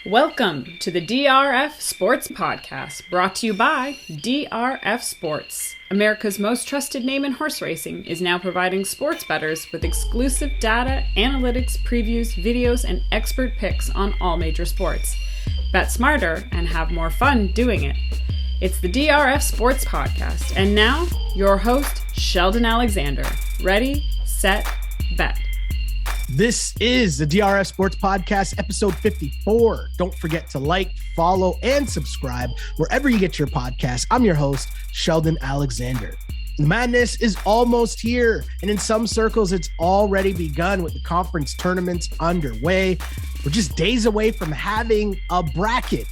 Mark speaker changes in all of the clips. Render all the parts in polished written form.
Speaker 1: Welcome to the DRF Sports Podcast, brought to you by DRF Sports. America's most trusted name in horse racing is now providing sports bettors with exclusive data, analytics, previews, videos, and expert picks on all major sports. Bet smarter and have more fun doing it. It's the DRF Sports Podcast, and now your host, Sheldon Alexander. Ready, set, bet.
Speaker 2: This is the DRF Sports Podcast, episode 54. Don't forget to like, follow, and subscribe wherever you get your podcasts. I'm your host, Sheldon Alexander. The madness is almost here, and in some circles, it's already begun with the conference tournaments underway. We're just days away from having a bracket.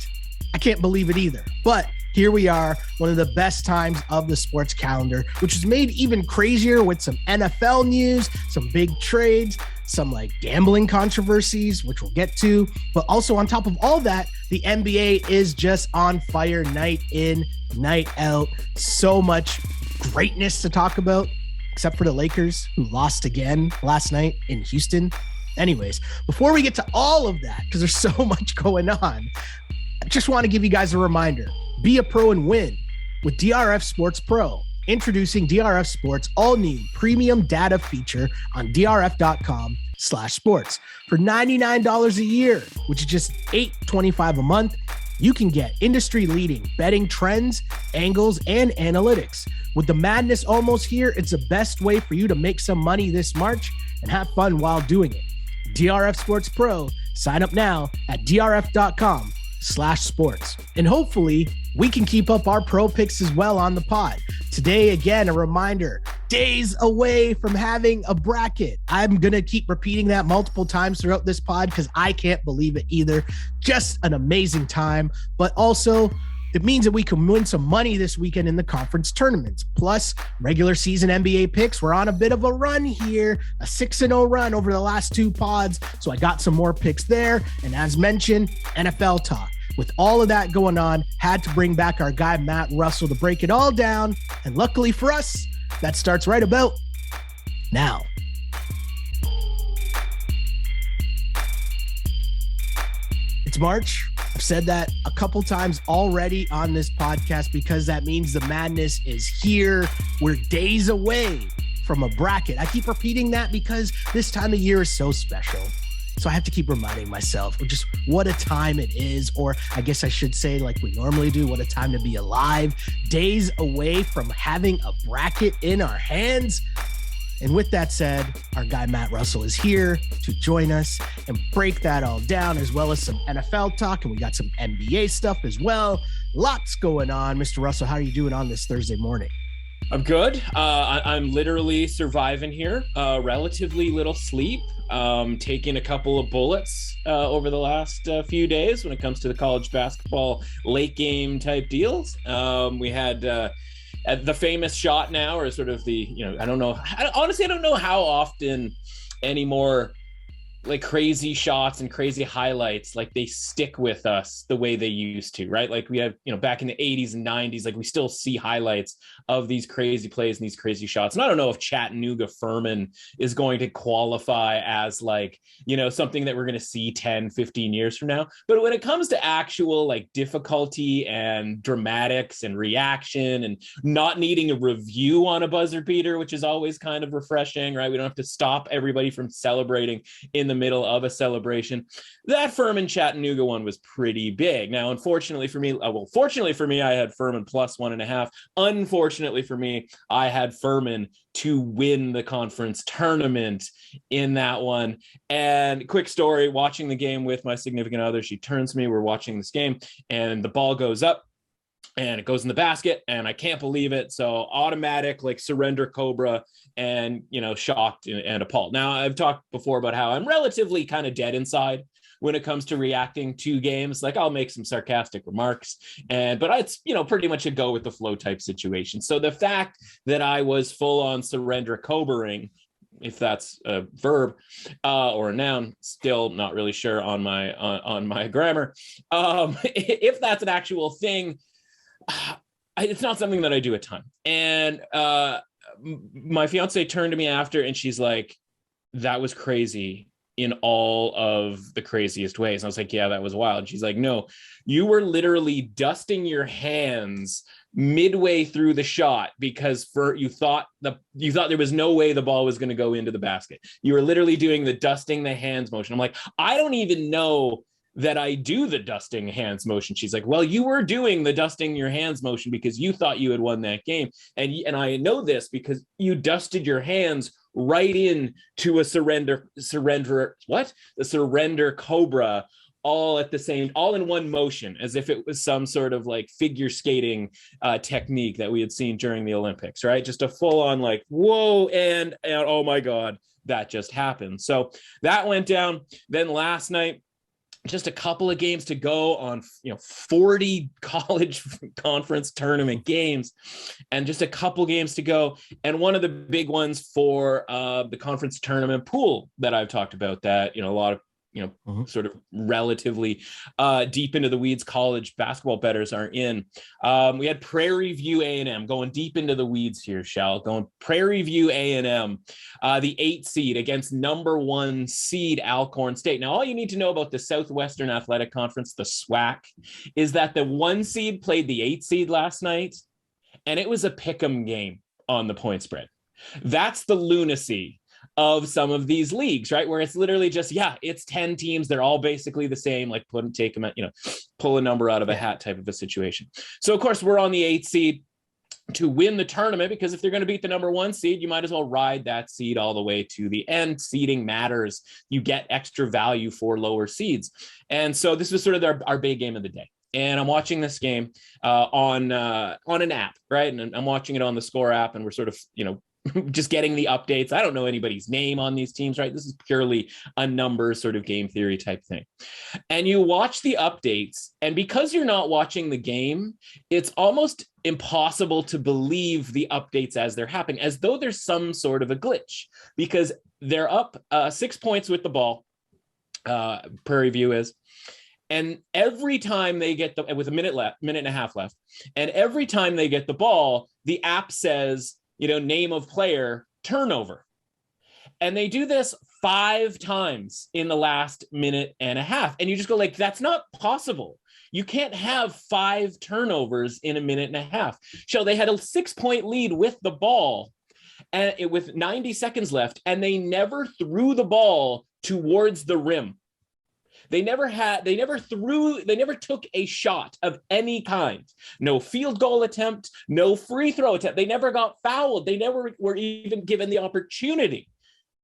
Speaker 2: I can't believe it either, but here we are, one of the best times of the sports calendar, which is made even crazier with some NFL news, some big trades, some like gambling controversies, which we'll get to. But also on top of all that, the NBA is just on fire night in, night out. So much greatness to talk about, except for the Lakers, who lost again last night in Houston. Anyways, before we get to all of that, because there's so much going on, I just want to give you guys a reminder. Be a pro and win with DRF Sports Pro. Introducing DRF Sports all-new premium data feature on drf.com/sports. For $99 a year, which is just $8.25 a month, you can get industry-leading betting trends, angles, and analytics. With the madness almost here, it's the best way for you to make some money this March and have fun while doing it. DRF Sports Pro. Sign up now at drf.com/sports. And hopefully we can keep up our pro picks as well on the pod. Today, again, a reminder, days away from having a bracket. I'm going to keep repeating that multiple times throughout this pod because I can't believe it either. Just an amazing time, but also it means that we can win some money this weekend in the conference tournaments. Plus, regular season NBA picks. We're on a bit of a run here, a 6-0 run over the last two pods. So I got some more picks there. And as mentioned, NFL talk. With all of that going on, had to bring back our guy, Matt Russell, to break it all down. And luckily for us, that starts right about now. It's March. I've said that a couple times already on this podcast because that means the madness is here. We're days away from a bracket. I keep repeating that because this time of year is so special. So I have to keep reminding myself of just what a time it is, or I guess I should say like we normally do, what a time to be alive. Days away from having a bracket in our hands. And with that said, our guy Matt Russell is here to join us and break that all down, as well as some NFL talk. And we got some NBA stuff as well. Lots going on. Mr. Russell, how are you doing on this Thursday morning?
Speaker 3: I'm good. I'm literally surviving here. Relatively little sleep. Taking a couple of bullets over the last few days when it comes to the college basketball late game type deals. We had the famous shot now, or sort of the, I don't know. Honestly, I don't know how often anymore, like crazy shots and crazy highlights, like they stick with us the way they used to, right? Like we have, back in the 80s and 90s, like we still see highlights of these crazy plays and these crazy shots. And I don't know if Chattanooga Furman is going to qualify as like, something that we're going to see 10, 15 years from now. But when it comes to actual like difficulty and dramatics and reaction and not needing a review on a buzzer beater, which is always kind of refreshing, right? We don't have to stop everybody from celebrating in the middle of a celebration. That Furman Chattanooga one was pretty big. Now, unfortunately for me, fortunately for me, I had Furman plus 1.5. Unfortunately for me, I had Furman to win the conference tournament in that one. And quick story, watching the game with my significant other, she turns to me, we're watching this game, and the ball goes up and it goes in the basket, and I can't believe it. So automatic, like surrender Cobra, and, shocked and appalled. Now, I've talked before about how I'm relatively kind of dead inside when it comes to reacting to games. Like I'll make some sarcastic remarks, but it's, pretty much a go with the flow type situation. So the fact that I was full on surrender Cobra-ing, if that's a verb or a noun, still not really sure on my grammar. If that's an actual thing, it's not something that I do a ton. And my fiance turned to me after and she's like, that was crazy in all of the craziest ways. And I was like, yeah, that was wild. And she's like, no, you were literally dusting your hands midway through the shot because you thought there was no way the ball was going to go into the basket. You were literally doing the dusting the hands motion. I'm like, I don't even know that I do the dusting hands motion. She's like, well, you were doing the dusting your hands motion because you thought you had won that game. And I know this because you dusted your hands right in to a surrender cobra all in one motion, as if it was some sort of like figure skating technique that we had seen during the Olympics, right? Just a full on like, whoa, and oh my God, that just happened. So that went down. Then last night, just a couple of games to go on, 40 college conference tournament games, and just a couple games to go. And one of the big ones for the conference tournament pool that I've talked about, that, a lot of, sort of relatively deep into the weeds college basketball bettors are in. We had Prairie View A&M going deep into the weeds here, going Prairie View A&M, the 8 seed against number 1 seed Alcorn State. Now, all you need to know about the Southwestern Athletic Conference, the SWAC, is that the 1 seed played the 8 seed last night, and it was a pick'em game on the point spread. That's the lunacy of some of these leagues, right? Where it's literally just, it's 10 teams. They're all basically the same, like take them at, pull a number out of a hat type of a situation. So of course we're on the 8 seed to win the tournament, because if they're going to beat the number 1 seed, you might as well ride that seed all the way to the end. Seeding matters. You get extra value for lower seeds. And so this was sort of our big game of the day. And I'm watching this game on an app, right? And I'm watching it on the Score app, and we're sort of, just getting the updates. I don't know anybody's name on these teams, right? This is purely a number sort of game theory type thing. And you watch the updates, and because you're not watching the game, it's almost impossible to believe the updates as they're happening, as though there's some sort of a glitch, because they're up 6 points with the ball. Prairie View is. And every time they get with a minute and a half left, and every time they get the ball, the app says, name of player, turnover. And they do this 5 times in the last minute and a half. And you just go like, that's not possible. You can't have 5 turnovers in a minute and a half. They had a 6-point lead with the ball, and with 90 seconds left, and they never threw the ball towards the rim. They never took a shot of any kind. No field goal attempt, no free throw attempt. They never got fouled. They never were even given the opportunity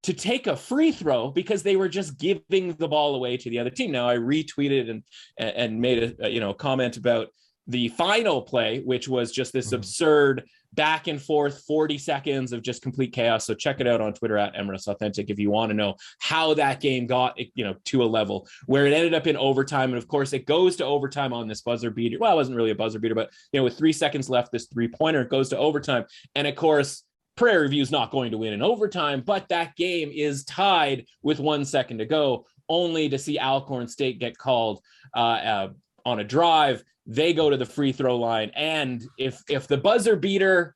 Speaker 3: to take a free throw, because they were just giving the ball away to the other team. Now, I retweeted and made a comment about the final play, which was just this absurd back and forth 40 seconds of just complete chaos. So check it out on Twitter at Emirates Authentic if you want to know how that game got, to a level where it ended up in overtime. And of course it goes to overtime on this buzzer beater. Well, it wasn't really a buzzer beater, but with 3 seconds left, this 3-pointer goes to overtime. And of course, Prairie View is not going to win in overtime, but that game is tied with 1 second to go, only to see Alcorn State get called on a drive. They go to the free throw line, and if the buzzer beater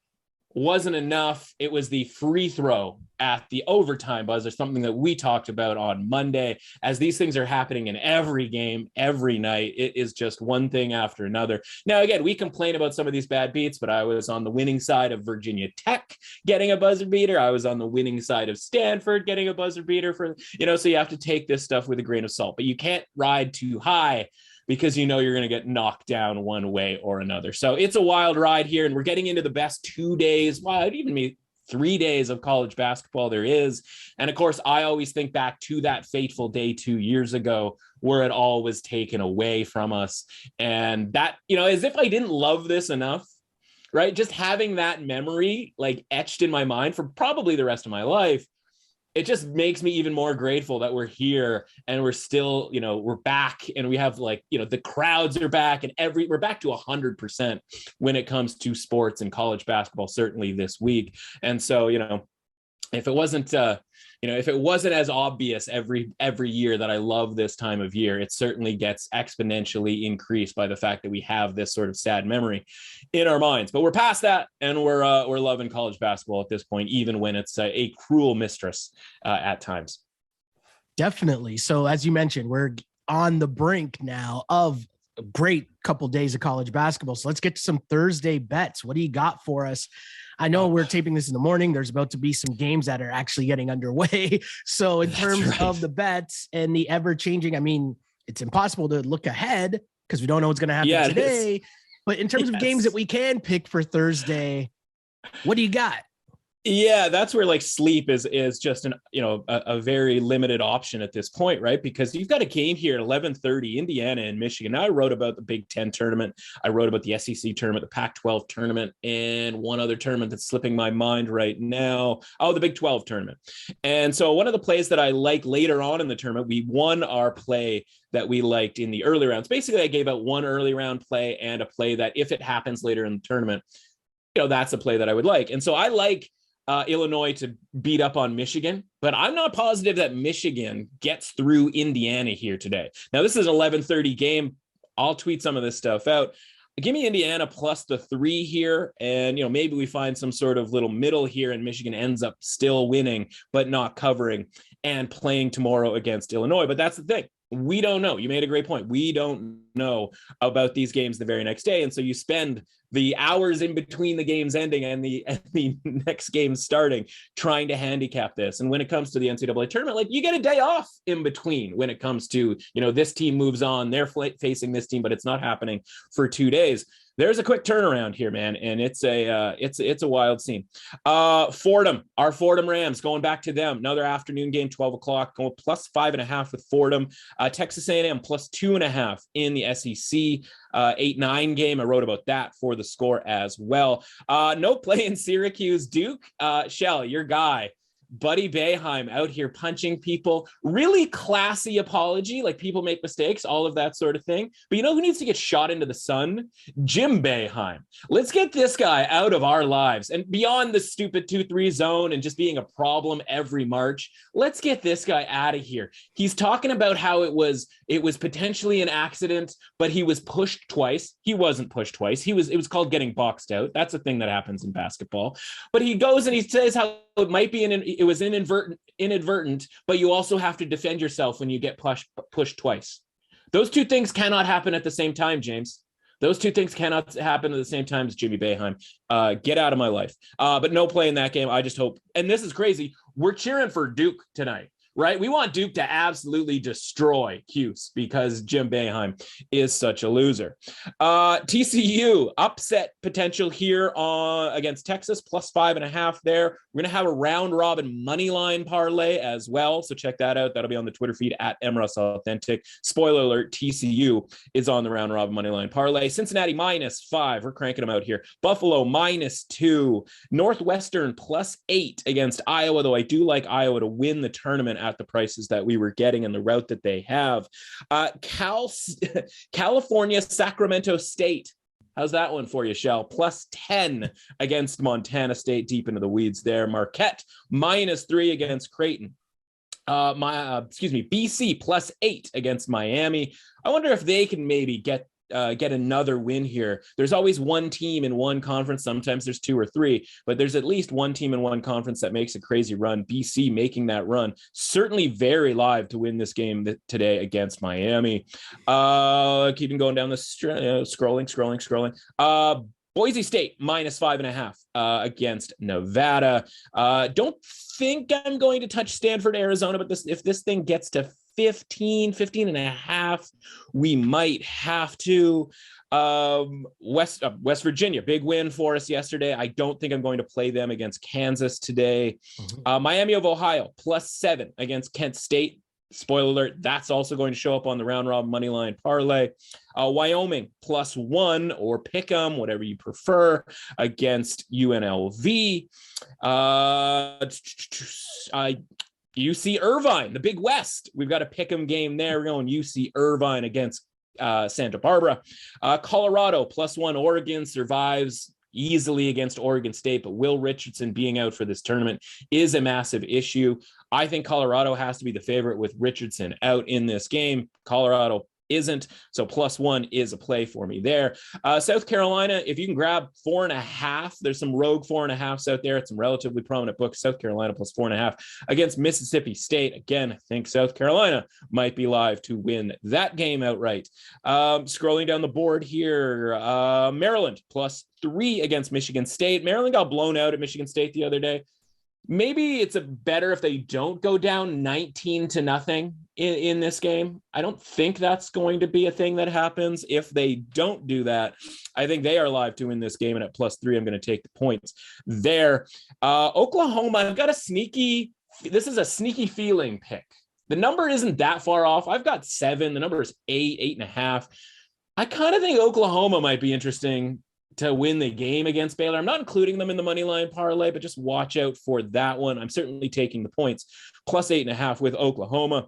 Speaker 3: wasn't enough, it was the free throw at the overtime buzzer, something that we talked about on Monday. As these things are happening in every game, every night, it is just one thing after another. Now, again, we complain about some of these bad beats, but I was on the winning side of Virginia Tech getting a buzzer beater. I was on the winning side of Stanford getting a buzzer beater so you have to take this stuff with a grain of salt, but you can't ride too high, because you're going to get knocked down one way or another. So it's a wild ride here, and we're getting into the best 2 days. Well, it even mean 3 days of college basketball there is. And of course, I always think back to that fateful day 2 years ago where it all was taken away from us. And that, as if I didn't love this enough, right? Just having that memory like etched in my mind for probably the rest of my life, it just makes me even more grateful that we're here and we're still, we're back, and we have the crowds are back, and we're back to 100% when it comes to sports and college basketball, certainly this week. And so, if it wasn't, if it wasn't as obvious every year that I love this time of year, it certainly gets exponentially increased by the fact that we have this sort of sad memory in our minds. But we're past that, and we're loving college basketball at this point, even when it's a cruel mistress at times.
Speaker 2: Definitely. So as you mentioned, we're on the brink now of a great couple days of college basketball. So let's get to some Thursday bets. What do you got for us? I know we're taping this in the morning. There's about to be some games that are actually getting underway. So in terms of the bets and the ever changing, I mean, it's impossible to look ahead because we don't know what's going to happen today. But in terms of games that we can pick for Thursday, what do you got?
Speaker 3: Yeah, that's where like sleep is just a very limited option at this point, right? Because you've got a game here at 11:30, Indiana and Michigan. Now I wrote about the Big Ten tournament. I wrote about the SEC tournament, the Pac-12 tournament, and one other tournament that's slipping my mind right now. Oh, the Big 12 tournament. And so one of the plays that I like later on in the tournament, we won our play that we liked in the early rounds. Basically, I gave out one early round play and a play that if it happens later in the tournament, that's a play that I would like. And so I like Illinois to beat up on Michigan, but I'm not positive that Michigan gets through Indiana here today. Now, this is an 11:30 game. I'll tweet some of this stuff out. Give me Indiana plus the 3 here. And, maybe we find some sort of little middle here and Michigan ends up still winning, but not covering and playing tomorrow against Illinois. But that's the thing. We don't know. You made a great point. We don't know about these games the very next day. And so you spend the hours in between the games ending and the next game starting trying to handicap this. And when it comes to the NCAA tournament, like you get a day off in between when it comes to, this team moves on, they're facing this team, but it's not happening for 2 days. There's a quick turnaround here, man, and it's a wild scene. Fordham, our Fordham Rams, going back to them, another afternoon game, 12 o'clock, going plus 5.5 with Fordham. Texas A&M plus 2.5 in the SEC 8-9 game. I wrote about that for the score as well. No play in Syracuse. Duke, Shell, your guy. Buddy Boeheim out here punching people, really classy apology, like people make mistakes, all of that sort of thing. But who needs to get shot into the sun? Jim Boeheim. Let's get this guy out of our lives and beyond the stupid 2-3 zone and just being a problem every March. Let's get this guy out of here. He's talking about how it was potentially an accident, but he was pushed twice. He wasn't pushed twice. It was called getting boxed out. That's a thing that happens in basketball. But he goes and he says how it might be it was inadvertent, but you also have to defend yourself when you get pushed twice. Those two things cannot happen at the same time, James. Those two things cannot happen at the same time as Jimmy Boeheim. Get out of my life. But no play in that game. I just hope. And this is crazy. We're cheering for Duke tonight. Right? We want Duke to absolutely destroy Cuse because Jim Boeheim is such a loser. TCU upset potential here against Texas, plus 5.5 there. We're going to have a round robin money line parlay as well. So check that out. That'll be on the Twitter feed at Emrus Authentic. Spoiler alert, TCU is on the round robin money line parlay. Cincinnati minus 5. We're cranking them out here. Buffalo minus 2. Northwestern plus 8 against Iowa, though I do like Iowa to win the tournament at the prices that we were getting and the route that they have. California, Sacramento State. How's that one for you, Shell? Plus 10 against Montana State, deep into the weeds there. Marquette, minus 3 against Creighton. BC, plus 8 against Miami. I wonder if they can maybe get another win here. There's always one team in one conference. Sometimes there's 2 or 3, but there's at least one team in one conference that makes a crazy run. BC making that run. Certainly very live to win this game today against Miami. Keeping going down the scrolling. Boise State minus 5.5 against Nevada. Don't think I'm going to touch Stanford, Arizona, but if this thing gets to 15 and a half, we might have to. West Virginia, big win for us yesterday. I don't think I'm going to play them against Kansas today. Miami of Ohio plus 7 against Kent State. Spoiler alert, that's also going to show up on the round robin money line parlay. Wyoming plus 1 or pick 'em, whatever you prefer, against UNLV. UC Irvine, the Big West. We've got a pick 'em game there. We're going UC Irvine against Santa Barbara. Colorado plus 1. Oregon survives easily against Oregon State, but Will Richardson being out for this tournament is a massive issue. I think Colorado has to be the favorite with Richardson out in this game. Colorado isn't. So +1 is a play for me there. South Carolina, if you can grab 4.5, there's some rogue 4.5s out there. It's some relatively prominent books. South Carolina +4.5 against Mississippi State. Again, I think South Carolina might be live to win that game outright. Scrolling down the board here, Maryland +3 against Michigan State. Maryland got blown out at Michigan State the other day. Maybe it's better if they don't go down 19-0 in this game. I don't think that's going to be a thing that happens. If they don't do that, I think they are live to win this game. And at +3, I'm going to take the points there. Oklahoma, I've got this is a sneaky feeling pick. The number isn't that far off. I've got 7. The number is 8.5. I kind of think Oklahoma might be interesting to win the game against Baylor. I'm not including them in the money line parlay, but just watch out for that one. I'm certainly taking the points +8.5 with Oklahoma.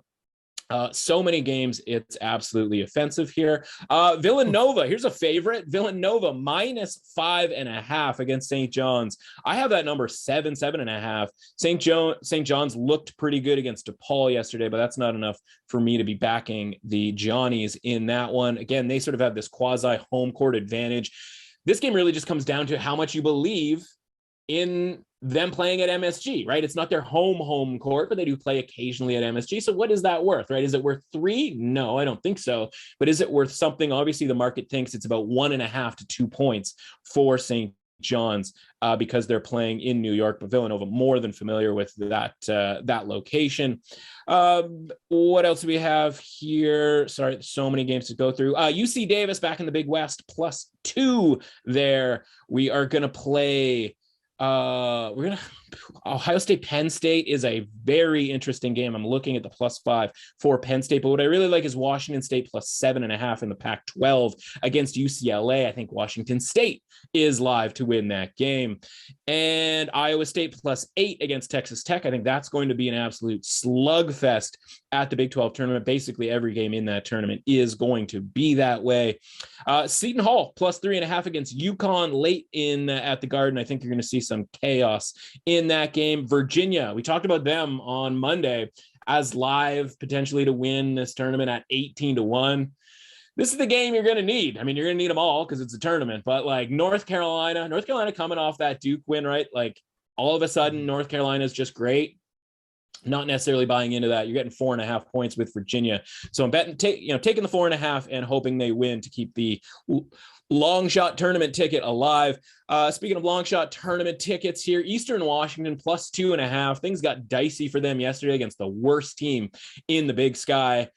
Speaker 3: So many games, it's absolutely offensive here. Villanova, here's a favorite. Villanova -5.5 against St. John's. I have that number 7.5. St. John's looked pretty good against DePaul yesterday, but that's not enough for me to be backing the Johnnies in that one. Again, they sort of have this quasi home court advantage. This game really just comes down to how much you believe in them playing at MSG, right? It's not their home court, but they do play occasionally at MSG. So what is that worth, right? Is it worth 3? No, I don't think so. But is it worth something? Obviously, the market thinks it's about 1.5 to 2 points for St. John's because they're playing in New York, but Villanova more than familiar with that location. What else do we have here? Sorry, so many games to go through. UC Davis back in the Big West +2 there. We are going to play Ohio State Penn State is a very interesting game. I'm looking at the +5 for Penn State, but what I really like is Washington State +7.5 in the Pac-12 against UCLA. I think Washington State is live to win that game. And Iowa State +8 against Texas Tech. I think that's going to be an absolute slugfest at the Big 12 tournament. Basically every game in that tournament is going to be that way. Seton Hall +3.5 against UConn late in at the Garden. I think you're going to see some chaos in that game. Virginia, we talked about them on Monday as live potentially to win this tournament at 18-1. This is the game you're going to need. I mean, you're going to need them all because it's a tournament, but like North Carolina coming off that Duke win, right? Like all of a sudden North Carolina is just great. Not necessarily buying into that. You're getting 4.5 points with Virginia. So I'm betting, taking the 4.5 and hoping they win to keep the long shot tournament ticket alive. Speaking of long shot tournament tickets here, Eastern Washington +2.5. Things got dicey for them yesterday against the worst team in the Big Sky.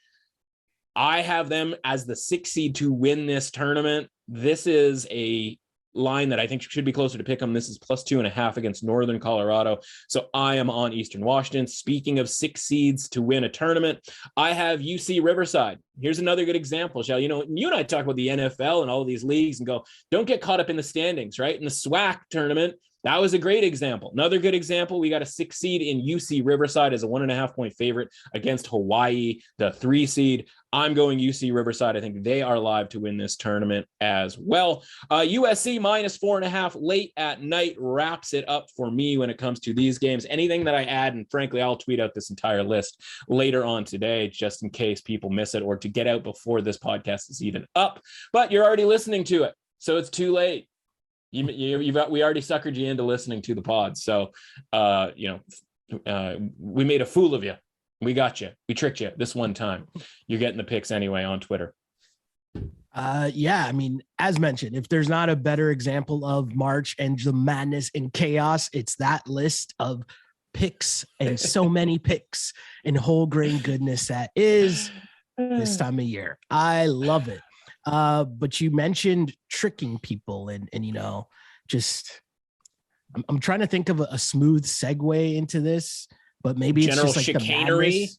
Speaker 3: I have them as the 6 seed to win this tournament. This is a line that I think should be closer to pick 'em. This is +2.5 against Northern Colorado. So I am on Eastern Washington. Speaking of 6 seeds to win a tournament, I have UC Riverside. Here's another good example, Shell. You and I talk about the NFL and all of these leagues and go, don't get caught up in the standings, right? In the SWAC tournament, that was a great example. Another good example, we got a 6 seed in UC Riverside as a 1.5 point favorite against Hawaii, the 3 seed. I'm going UC Riverside. I think they are live to win this tournament as well. USC -4.5 late at night wraps it up for me when it comes to these games. Anything that I add, and frankly, I'll tweet out this entire list later on today, just in case people miss it or to get out before this podcast is even up. But you're already listening to it, so it's too late. We already suckered you into listening to the pod. So, we made a fool of you. We got you. We tricked you this one time. You're getting the picks anyway on Twitter.
Speaker 2: Yeah, I mean, as mentioned, if there's not a better example of March and the madness and chaos, it's that list of picks and so many picks and whole grain goodness that is this time of year. I love it. But you mentioned tricking people and just I'm trying to think of a smooth segue into this, but maybe it's
Speaker 3: general
Speaker 2: just like
Speaker 3: chicanery.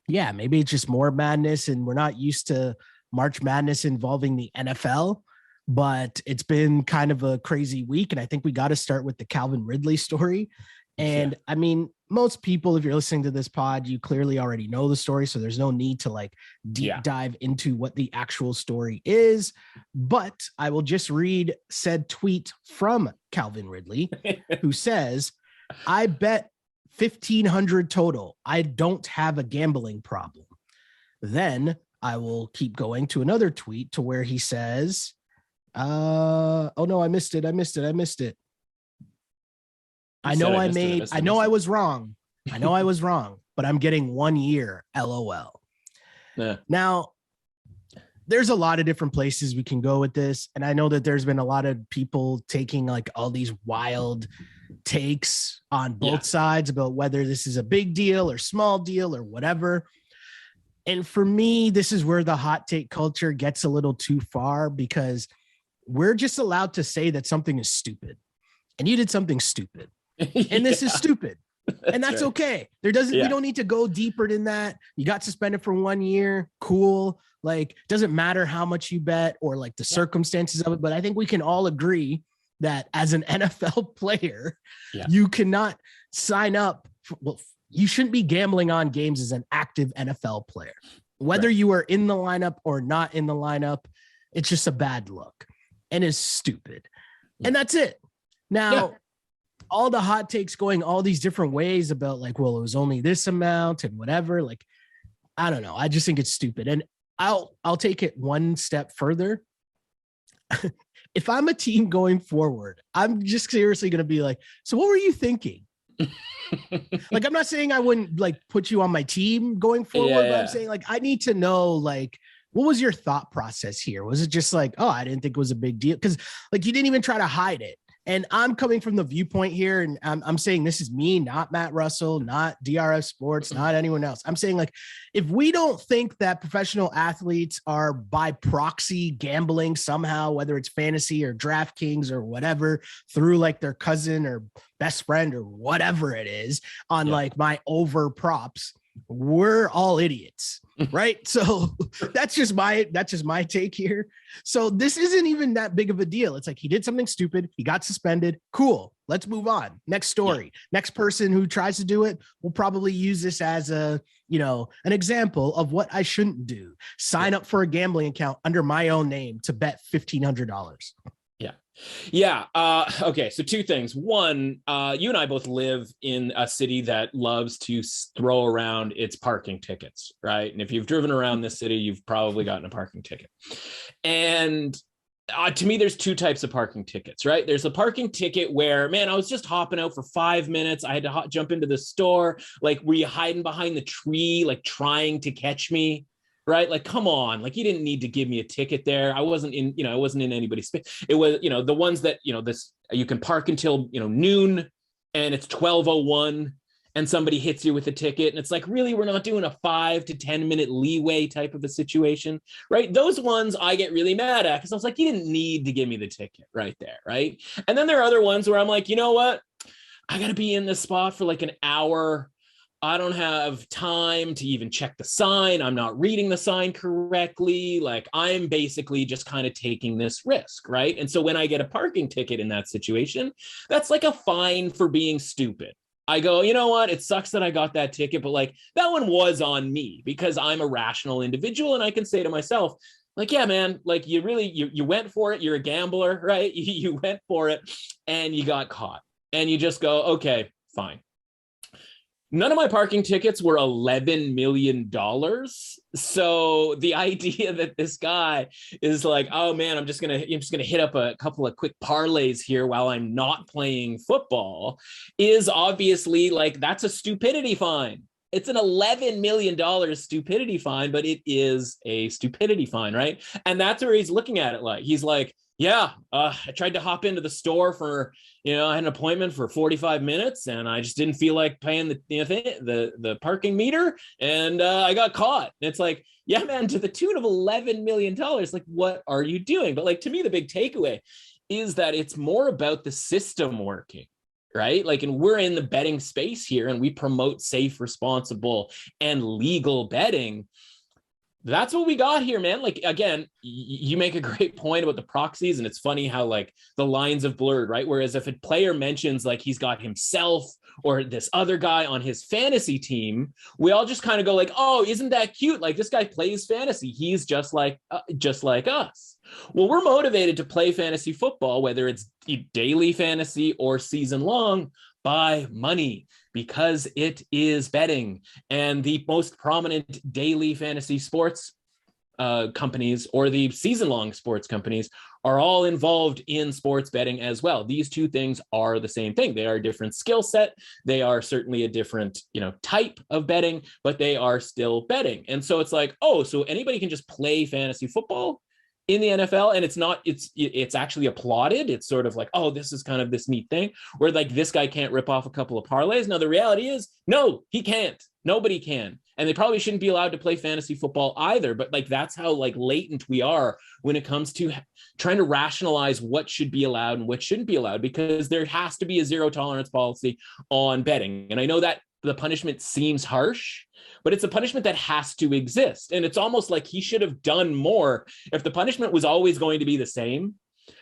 Speaker 2: Yeah, maybe it's just more madness and we're not used to March Madness involving the NFL, but it's been kind of a crazy week. And I think we got to start with the Calvin Ridley story. And I mean, most people, if you're listening to this pod, you clearly already know the story. So there's no need to like deep dive into what the actual story is. But I will just read said tweet from Calvin Ridley, who says, I bet 1,500 total. I don't have a gambling problem. Then I will keep going to another tweet to where he says, oh no, I missed it. I know I was wrong. But I'm getting 1 year, LOL.
Speaker 3: Yeah.
Speaker 2: Now, there's a lot of different places we can go with this. And I know that there's been a lot of people taking like all these wild takes on both sides about whether this is a big deal or small deal or whatever. And for me, this is where the hot take culture gets a little too far, because we're just allowed to say that something is stupid, and you did something stupid, and this is stupid. And that's right. Okay. We don't need to go deeper than that. You got suspended for 1 year. Cool. Like, doesn't matter how much you bet or like the circumstances of it. But I think we can all agree that as an NFL player, you cannot sign up. You shouldn't be gambling on games as an active NFL player, whether you are in the lineup or not in the lineup. It's just a bad look and is stupid. And that's it. Now, all the hot takes going all these different ways about like, well, it was only this amount and whatever. Like, I don't know. I just think it's stupid. And I'll take it one step further. If I'm a team going forward, I'm just seriously going to be like, so what were you thinking? Like, I'm not saying I wouldn't like put you on my team going forward, but I'm saying like, I need to know, like, what was your thought process here? Was it just like, oh, I didn't think it was a big deal? Because like, you didn't even try to hide it. And I'm coming from the viewpoint here, and I'm saying this is me, not Matt Russell, not DRF Sports, not anyone else. I'm saying, like, if we don't think that professional athletes are by proxy gambling somehow, whether it's fantasy or DraftKings or whatever, through like their cousin or best friend or whatever it is on like my over props, we're all idiots. Right. So that's just my take here. So this isn't even that big of a deal. It's like, he did something stupid. He got suspended. Cool. Let's move on. Next story. Next person who tries to do it will probably use this as an example of what I shouldn't do. Sign up for a gambling account under my own name to bet $1,500.
Speaker 3: Yeah. Okay. So two things. One, you and I both live in a city that loves to throw around its parking tickets, right? And if you've driven around this city, you've probably gotten a parking ticket. And to me, there's two types of parking tickets, right? There's a parking ticket where, man, I was just hopping out for 5 minutes. I had to jump into the store. Like, were you hiding behind the tree, like trying to catch me? Right? Like, come on, like, you didn't need to give me a ticket there. I wasn't in anybody's space. It was, the ones that, this, you can park until, noon, and it's 12:01 and somebody hits you with a ticket. And it's like, really, we're not doing a 5 to 10 minute leeway type of a situation, right? Those ones I get really mad at, because I was like, you didn't need to give me the ticket right there. Right. And then there are other ones where I'm like, you know what? I got to be in this spot for like an hour. I don't have time to even check the sign. I'm not reading the sign correctly. Like, I'm basically just kind of taking this risk, right? And so when I get a parking ticket in that situation, that's like a fine for being stupid. I go, you know what? It sucks that I got that ticket, but like, that one was on me because I'm a rational individual. And I can say to myself, like, yeah, man, like, you went for it. You're a gambler, right? You went for it and you got caught, and you just go, okay, fine. None of my parking tickets were $11 million. So the idea that this guy is like, oh man, I'm just gonna hit up a couple of quick parlays here while I'm not playing football is obviously like, that's a stupidity fine. It's an $11 million stupidity fine, but it is a stupidity fine, right? And that's where he's looking at it like, he's like, yeah, I tried to hop into the store for, I had an appointment for 45 minutes and I just didn't feel like paying the parking meter, and I got caught. And it's like, yeah, man, to the tune of $11 million. Like, what are you doing? But like, to me, the big takeaway is that it's more about the system working, right? Like, and we're in the betting space here and we promote safe, responsible, and legal betting. That's what we got here, man. Like, again, you make a great point about the proxies, and it's funny how like the lines have blurred, right? Whereas if a player mentions like he's got himself or this other guy on his fantasy team, we all just kind of go like, oh, isn't that cute? Like, this guy plays fantasy. He's just like us. Well, we're motivated to play fantasy football, whether it's daily fantasy or season long, by money, because it is betting. And the most prominent daily fantasy sports companies or the season-long sports companies are all involved in sports betting as well. These two things are the same thing. They are a different skill set. They are certainly a different, type of betting, but they are still betting. And so it's like, oh, so anybody can just play fantasy football in the NFL, and it's actually applauded. It's sort of like, oh, this is kind of this neat thing where like this guy can't rip off a couple of parlays. Now the reality is, no, he can't. Nobody can. And they probably shouldn't be allowed to play fantasy football either. But like, that's how like latent we are when it comes to trying to rationalize what should be allowed and what shouldn't be allowed, because there has to be a zero tolerance policy on betting. And I know that the punishment seems harsh, but it's a punishment that has to exist. And it's almost like he should have done more if the punishment was always going to be the same.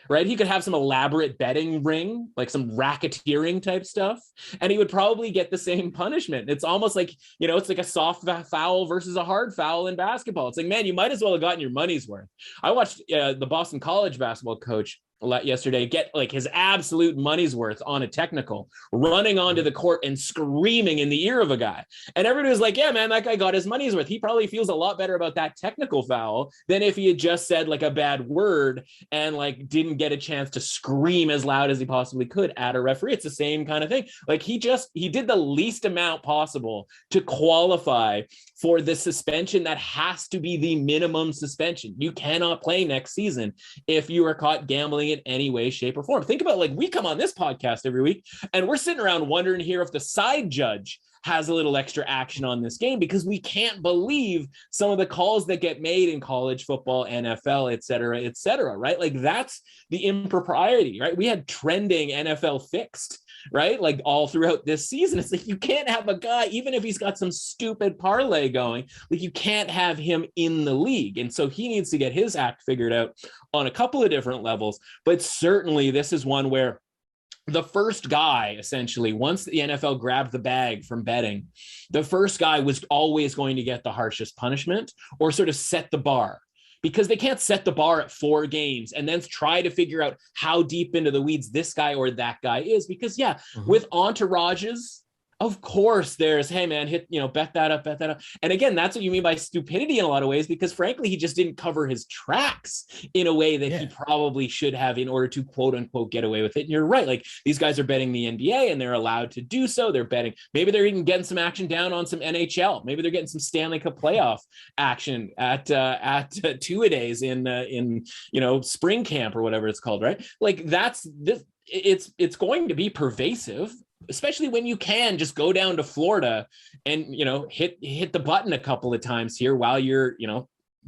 Speaker 3: Right? He could have some elaborate betting ring, like some racketeering type stuff, and he would probably get the same punishment. It's almost like, it's like a soft foul versus a hard foul in basketball. It's like, man, you might as well have gotten your money's worth. I watched the Boston College basketball coach yesterday get like his absolute money's worth on a technical, running onto the court and screaming in the ear of a guy. And everybody was like, yeah, man, that guy got his money's worth. He probably feels a lot better about that technical foul than if he had just said like a bad word and like didn't get a chance to scream as loud as he possibly could at a referee. It's the same kind of thing. Like he did the least amount possible to qualify for the suspension that has to be the minimum suspension. You cannot play next season if you are caught gambling in any way, shape, or form. Think about, like, we come on this podcast every week and we're sitting around wondering here if the side judge has a little extra action on this game, because we can't believe some of the calls that get made in college football, NFL, et cetera, right? Like, that's the impropriety, right? We had trending NFL fixed, right? Like all throughout this season. It's like, you can't have a guy, even if he's got some stupid parlay going, like you can't have him in the league. And so he needs to get his act figured out on a couple of different levels. But certainly this is one where the first guy, essentially, once the NFL grabbed the bag from betting, the first guy was always going to get the harshest punishment or sort of set the bar, because they can't set the bar at 4 games and then try to figure out how deep into the weeds this guy or that guy is. Because with entourages, of course there's, hey man, bet that up. And again, that's what you mean by stupidity in a lot of ways, because frankly, he just didn't cover his tracks in a way that he probably should have in order to quote unquote get away with it. And you're right. Like, these guys are betting the NBA and they're allowed to do so. They're betting, maybe they're even getting some action down on some NHL. Maybe they're getting some Stanley Cup playoff action at 2-a-days in spring camp or whatever it's called. Right. Like, it's going to be pervasive, especially when you can just go down to Florida and, hit the button a couple of times here while you're,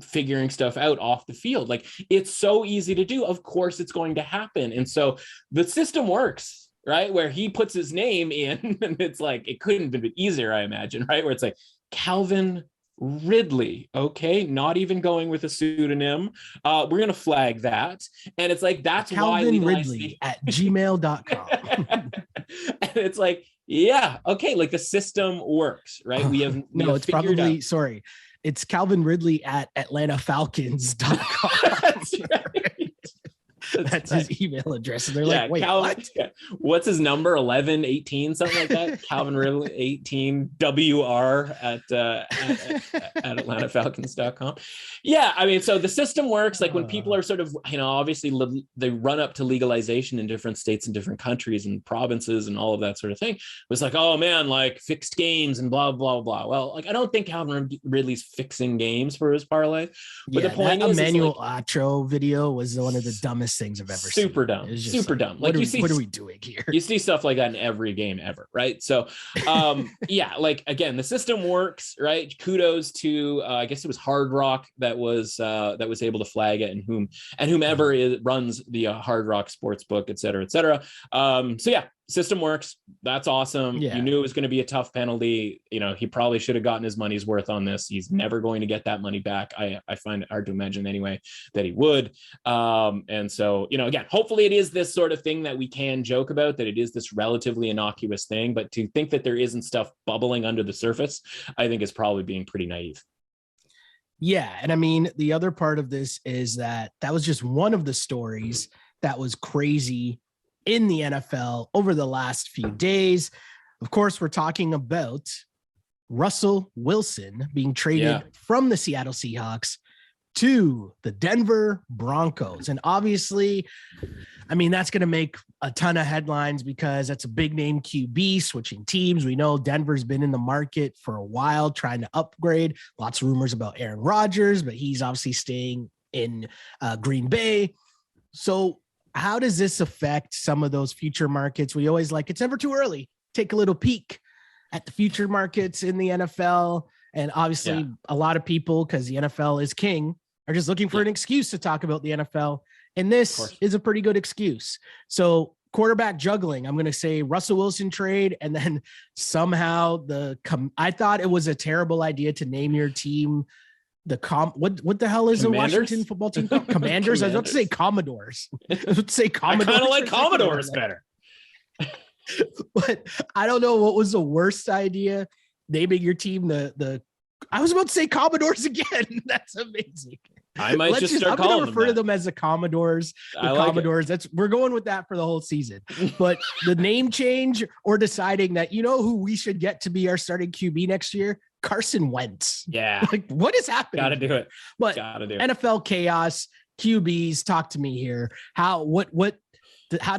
Speaker 3: figuring stuff out off the field. Like, it's so easy to do. Of course it's going to happen. And so the system works, right? Where he puts his name in and it's like, it couldn't have been easier, I imagine, right? Where it's like Calvin Ridley, okay, not even going with a pseudonym. We're going to flag that. And it's like, that's
Speaker 2: Calvin
Speaker 3: why
Speaker 2: Ridley at gmail.com.
Speaker 3: And it's like, yeah, okay, like the system works, right?
Speaker 2: It's Calvin Ridley at atlantafalcons.com.
Speaker 3: That's right.
Speaker 2: That's his email address. And they're like, wait,
Speaker 3: Calvin, what's his number? 1118, something like that. Calvin Ridley 18 WR at atlantafalcons.com. Yeah. I mean, so the system works. Like, when people are sort of, obviously they run up to legalization in different states and different countries and provinces and all of that sort of thing. It was like, oh man, like fixed games and blah, blah, blah. Well, like, I don't think Calvin Ridley's fixing games for his parlay. But the point is,
Speaker 2: Emmanuel Acho video was one of the dumbest things I've ever seen.
Speaker 3: Super dumb. Dumb. Like,
Speaker 2: what are we doing here?
Speaker 3: You see stuff like that in every game ever, right? So, like, again, the system works, right? Kudos to, I guess it was Hard Rock that was able to flag it, and whomever runs the Hard Rock Sportsbook, et cetera, et cetera. So yeah, system works. That's awesome. You knew it was going to be a tough penalty. He probably should have gotten his money's worth on this. He's never going to get that money back. I find it hard to imagine anyway that he would. And so, again, hopefully it is this sort of thing that we can joke about, that it is this relatively innocuous thing, but to think that there isn't stuff bubbling under the surface, I think is probably being pretty naive.
Speaker 2: Yeah. And I mean, the other part of this is that was just one of the stories that was crazy in the NFL over the last few days. Of course, we're talking about Russell Wilson being traded from the Seattle Seahawks to the Denver Broncos. And obviously, I mean, that's going to make a ton of headlines because that's a big name QB switching teams. We know Denver's been in the market for a while trying to upgrade. Lots of rumors about Aaron Rodgers, but he's obviously staying in Green Bay. So how does this affect some of those future markets? We always it's never too early. Take a little peek at the future markets in the NFL. And obviously a lot of people, because the NFL is king, are just looking for an excuse to talk about the NFL. And this is a pretty good excuse. So quarterback juggling, I'm going to say Russell Wilson trade. And then somehow I thought it was a terrible idea to name your team what the hell is the Washington football team called? Commanders? I was about to say Commodores. I would say Commodores.
Speaker 3: I kind of like Commodores better.
Speaker 2: But I don't know what was the worst idea. Naming your team I was about to say Commodores again. That's amazing.
Speaker 3: I might just start
Speaker 2: I'm
Speaker 3: calling
Speaker 2: going to refer to them as the Commodores. Commodores. We're going with that for the whole season. But the name change or deciding that, who we should get to be our starting QB next year? Carson Wentz.
Speaker 3: Yeah.
Speaker 2: What is happening?
Speaker 3: Got to do it.
Speaker 2: But NFL chaos, QBs, talk to me here. How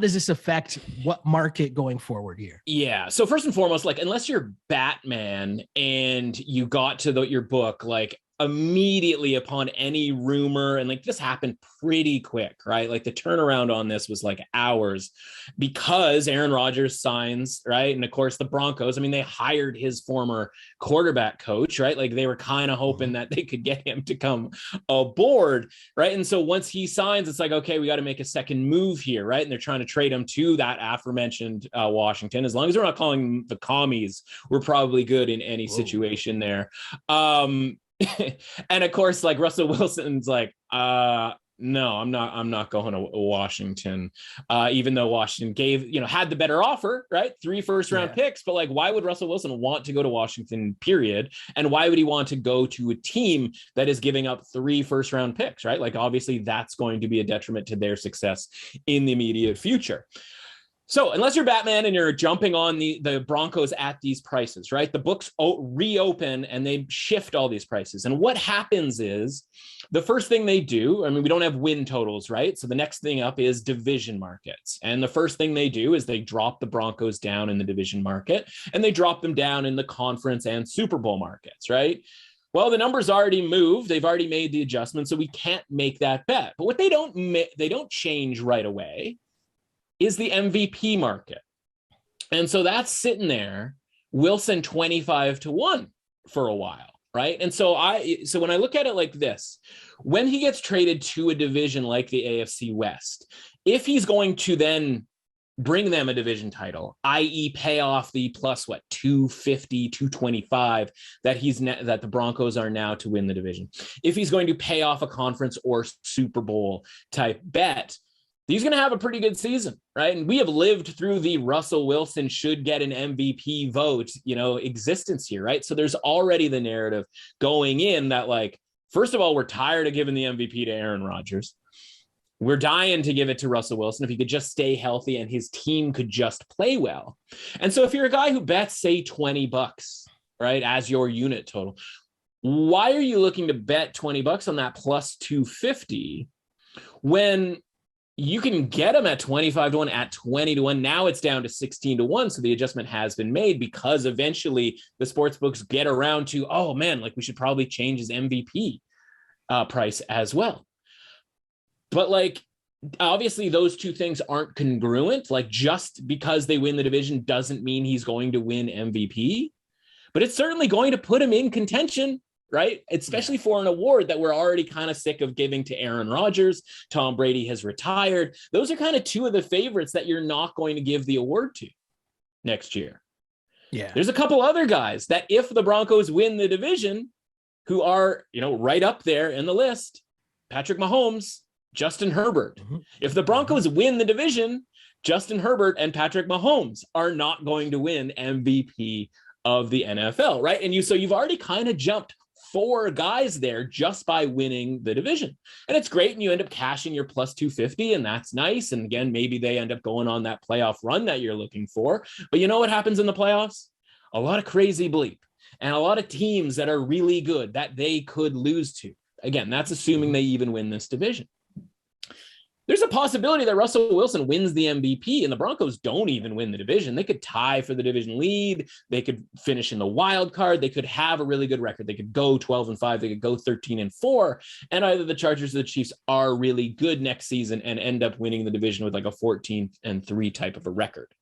Speaker 2: does this affect what market going forward here?
Speaker 3: Yeah. So first and foremost, unless you're Batman and you got to your book, immediately upon any rumor, and this happened pretty quick, right? The turnaround on this was hours, because Aaron Rodgers signs, right? And of course the Broncos, they hired his former quarterback coach, right? They were kind of hoping that they could get him to come aboard, right? And so once he signs, it's okay, we got to make a second move here, right? And they're trying to trade him to that aforementioned Washington. As long as we're not calling them the commies, we're probably good in any situation there. And of course, Russell Wilson's no, I'm not going to Washington. Even though Washington had the better offer, right? 3 first-round picks, but why would Russell Wilson want to go to Washington, period? And why would he want to go to a team that is giving up 3 first-round picks, right? Obviously that's going to be a detriment to their success in the immediate future. So unless you're Batman and you're jumping on the Broncos at these prices, right? The books reopen and they shift all these prices. And what happens is the first thing they do, we don't have win totals, right? So the next thing up is division markets. And the first thing they do is they drop the Broncos down in the division market, and they drop them down in the conference and Super Bowl markets, right? Well, the numbers already moved. They've already made the adjustment, so we can't make that bet. But what they don't change right away is the MVP market. And so that's sitting there, Wilson 25-1 for a while, right? And so when I look at it like this, when he gets traded to a division like the AFC West, if he's going to then bring them a division title, i.e. pay off the plus 250, 225 that the Broncos are now to win the division, if he's going to pay off a conference or Super Bowl type bet, he's going to have a pretty good season, right? And we have lived through the Russell Wilson should get an MVP vote, existence here, right? So there's already the narrative going in that, first of all, we're tired of giving the MVP to Aaron Rodgers. We're dying to give it to Russell Wilson if he could just stay healthy and his team could just play well. And so if you're a guy who bets, say, $20, right, as your unit total, why are you looking to bet $20 on that plus 250 when you can get them at 25-1, at 20-1. Now it's down to 16-1. So the adjustment has been made because eventually the sports books get around to, oh man, we should probably change his MVP price as well. But obviously those two things aren't congruent. Just because they win the division doesn't mean he's going to win MVP, but it's certainly going to put him in contention, right? Especially for an award that we're already kind of sick of giving to Aaron Rodgers. Tom Brady has retired. Those are kind of two of the favorites that you're not going to give the award to next year.
Speaker 2: Yeah.
Speaker 3: There's a couple other guys that if the Broncos win the division, who are, right up there in the list, Patrick Mahomes, Justin Herbert. Mm-hmm. If the Broncos win the division, Justin Herbert and Patrick Mahomes are not going to win MVP of the NFL, right? And you've already kind of jumped 4 guys there just by winning the division. And it's great. And you end up cashing your plus 250, and that's nice. And again, maybe they end up going on that playoff run that you're looking for. But you know what happens in the playoffs? A lot of crazy bleep and a lot of teams that are really good that they could lose to. Again, that's assuming they even win this division. There's a possibility that Russell Wilson wins the MVP and the Broncos don't even win the division. They could tie for the division lead. They could finish in the wild card. They could have a really good record. They could go 12-5. They could go 13-4. And either the Chargers or the Chiefs are really good next season and end up winning the division with like a 14-3 type of a record.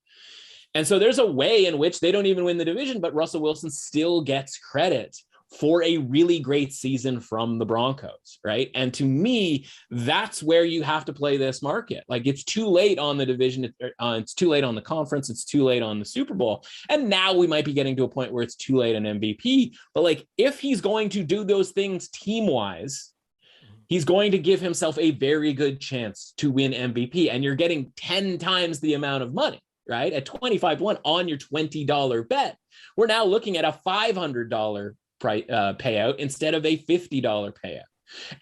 Speaker 3: And so there's a way in which they don't even win the division, but Russell Wilson still gets credit for a really great season from the Broncos, right? And to me, that's where you have to play this market. Like, it's too late on the division. It's too late on the conference. It's too late on the Super Bowl. And now we might be getting to a point where it's too late on MVP. But like, if he's going to do those things team-wise, he's going to give himself a very good chance to win MVP. And you're getting 10 times the amount of money, right? At 25-1 on your $20 bet. We're now looking at a $500 payout instead of a $50 payout.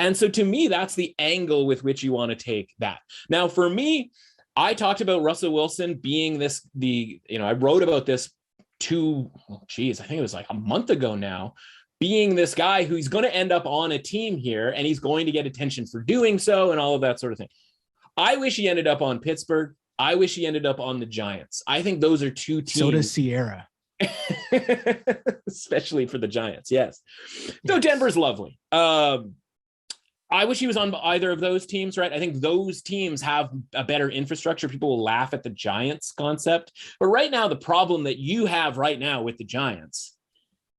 Speaker 3: And so to me, that's the angle with which you want to take that. Now, for me, I talked about Russell Wilson being I wrote about this I think it was like a month ago now, being this guy who's going to end up on a team here and he's going to get attention for doing so and all of that sort of thing. I wish he ended up on Pittsburgh. I wish he ended up on the Giants. I think those are two teams.
Speaker 2: So does Sierra.
Speaker 3: Especially for the Giants. Yes. So Denver's lovely. I wish he was on either of those teams, right? I think those teams have a better infrastructure. People will laugh at the Giants concept. But right now, the problem that you have right now with the Giants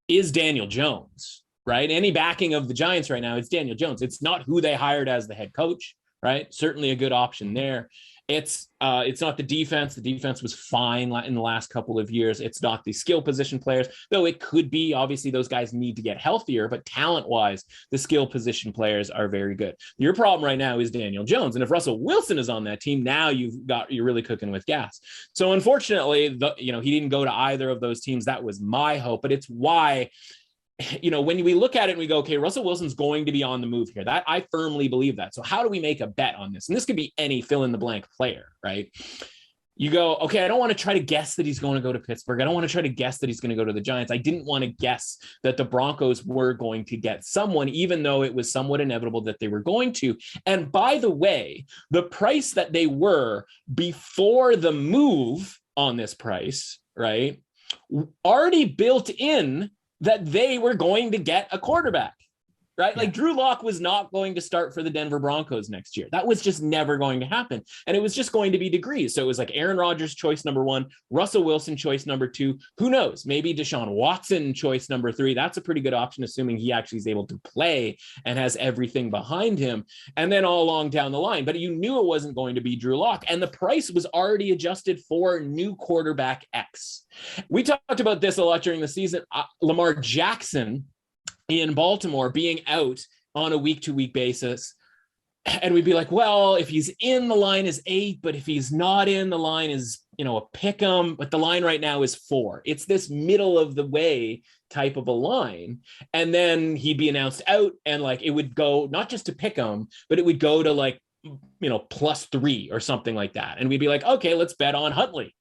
Speaker 3: is Daniel Jones, right? Any backing of the Giants right now, it's Daniel Jones. It's not who they hired as the head coach, right? Certainly a good option there. It's not the defense. The defense was fine in the last couple of years. It's not the skill position players, though it could be. Obviously, those guys need to get healthier, but talent-wise, the skill position players are very good. Your problem right now is Daniel Jones, and if Russell Wilson is on that team, now you're really cooking with gas. So unfortunately, he didn't go to either of those teams. That was my hope, but it's why. When we look at it and we go, okay, Russell Wilson's going to be on the move here. That I firmly believe that. So how do we make a bet on this? And this could be any fill in the blank player, right? You go, okay, I don't want to try to guess that he's going to go to Pittsburgh. I don't want to try to guess that he's going to go to the Giants. I didn't want to guess that the Broncos were going to get someone, even though it was somewhat inevitable that they were going to. And by the way, the price that they were before the move on this price, right, already built in that they were going to get a quarterback, right? Like Drew Lock was not going to start for the Denver Broncos next year. That was just never going to happen. And it was just going to be degrees. So it was like Aaron Rodgers choice number 1, Russell Wilson choice number 2. Who knows? Maybe Deshaun Watson choice number 3. That's a pretty good option, assuming he actually is able to play and has everything behind him. And then all along down the line. But you knew it wasn't going to be Drew Lock. And the price was already adjusted for new quarterback X. We talked about this a lot during the season. Lamar Jackson in Baltimore being out on a week-to-week basis. And we'd be like, well, if he's in, the line is 8, but if he's not in, the line is, a pick 'em, but the line right now is 4. It's this middle of the way type of a line. And then he'd be announced out and like, it would go not just to pick 'em, but it would go to like, +3 or something like that. And we'd be like, okay, let's bet on Huntley.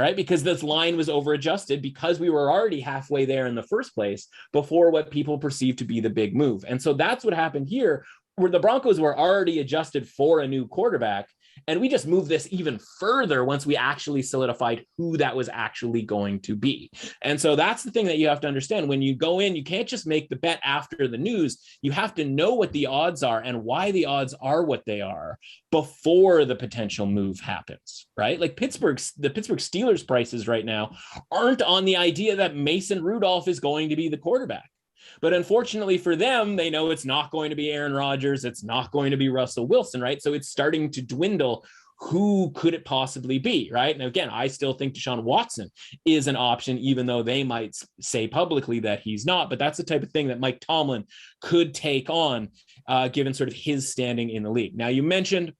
Speaker 3: Right? Because this line was over adjusted because we were already halfway there in the first place before what people perceived to be the big move. And so that's what happened here, where the Broncos were already adjusted for a new quarterback. And we just moved this even further once we actually solidified who that was actually going to be. And so that's the thing that you have to understand. When you go in, you can't just make the bet after the news. You have to know what the odds are and why the odds are what they are before the potential move happens, right? Like the Pittsburgh Steelers prices right now aren't on the idea that Mason Rudolph is going to be the quarterback. But unfortunately for them, they know it's not going to be Aaron Rodgers. It's not going to be Russell Wilson, right? So it's starting to dwindle. Who could it possibly be, right? And again, I still think Deshaun Watson is an option, even though they might say publicly that he's not. But that's the type of thing that Mike Tomlin could take on, given sort of his standing in the league. Now, you mentioned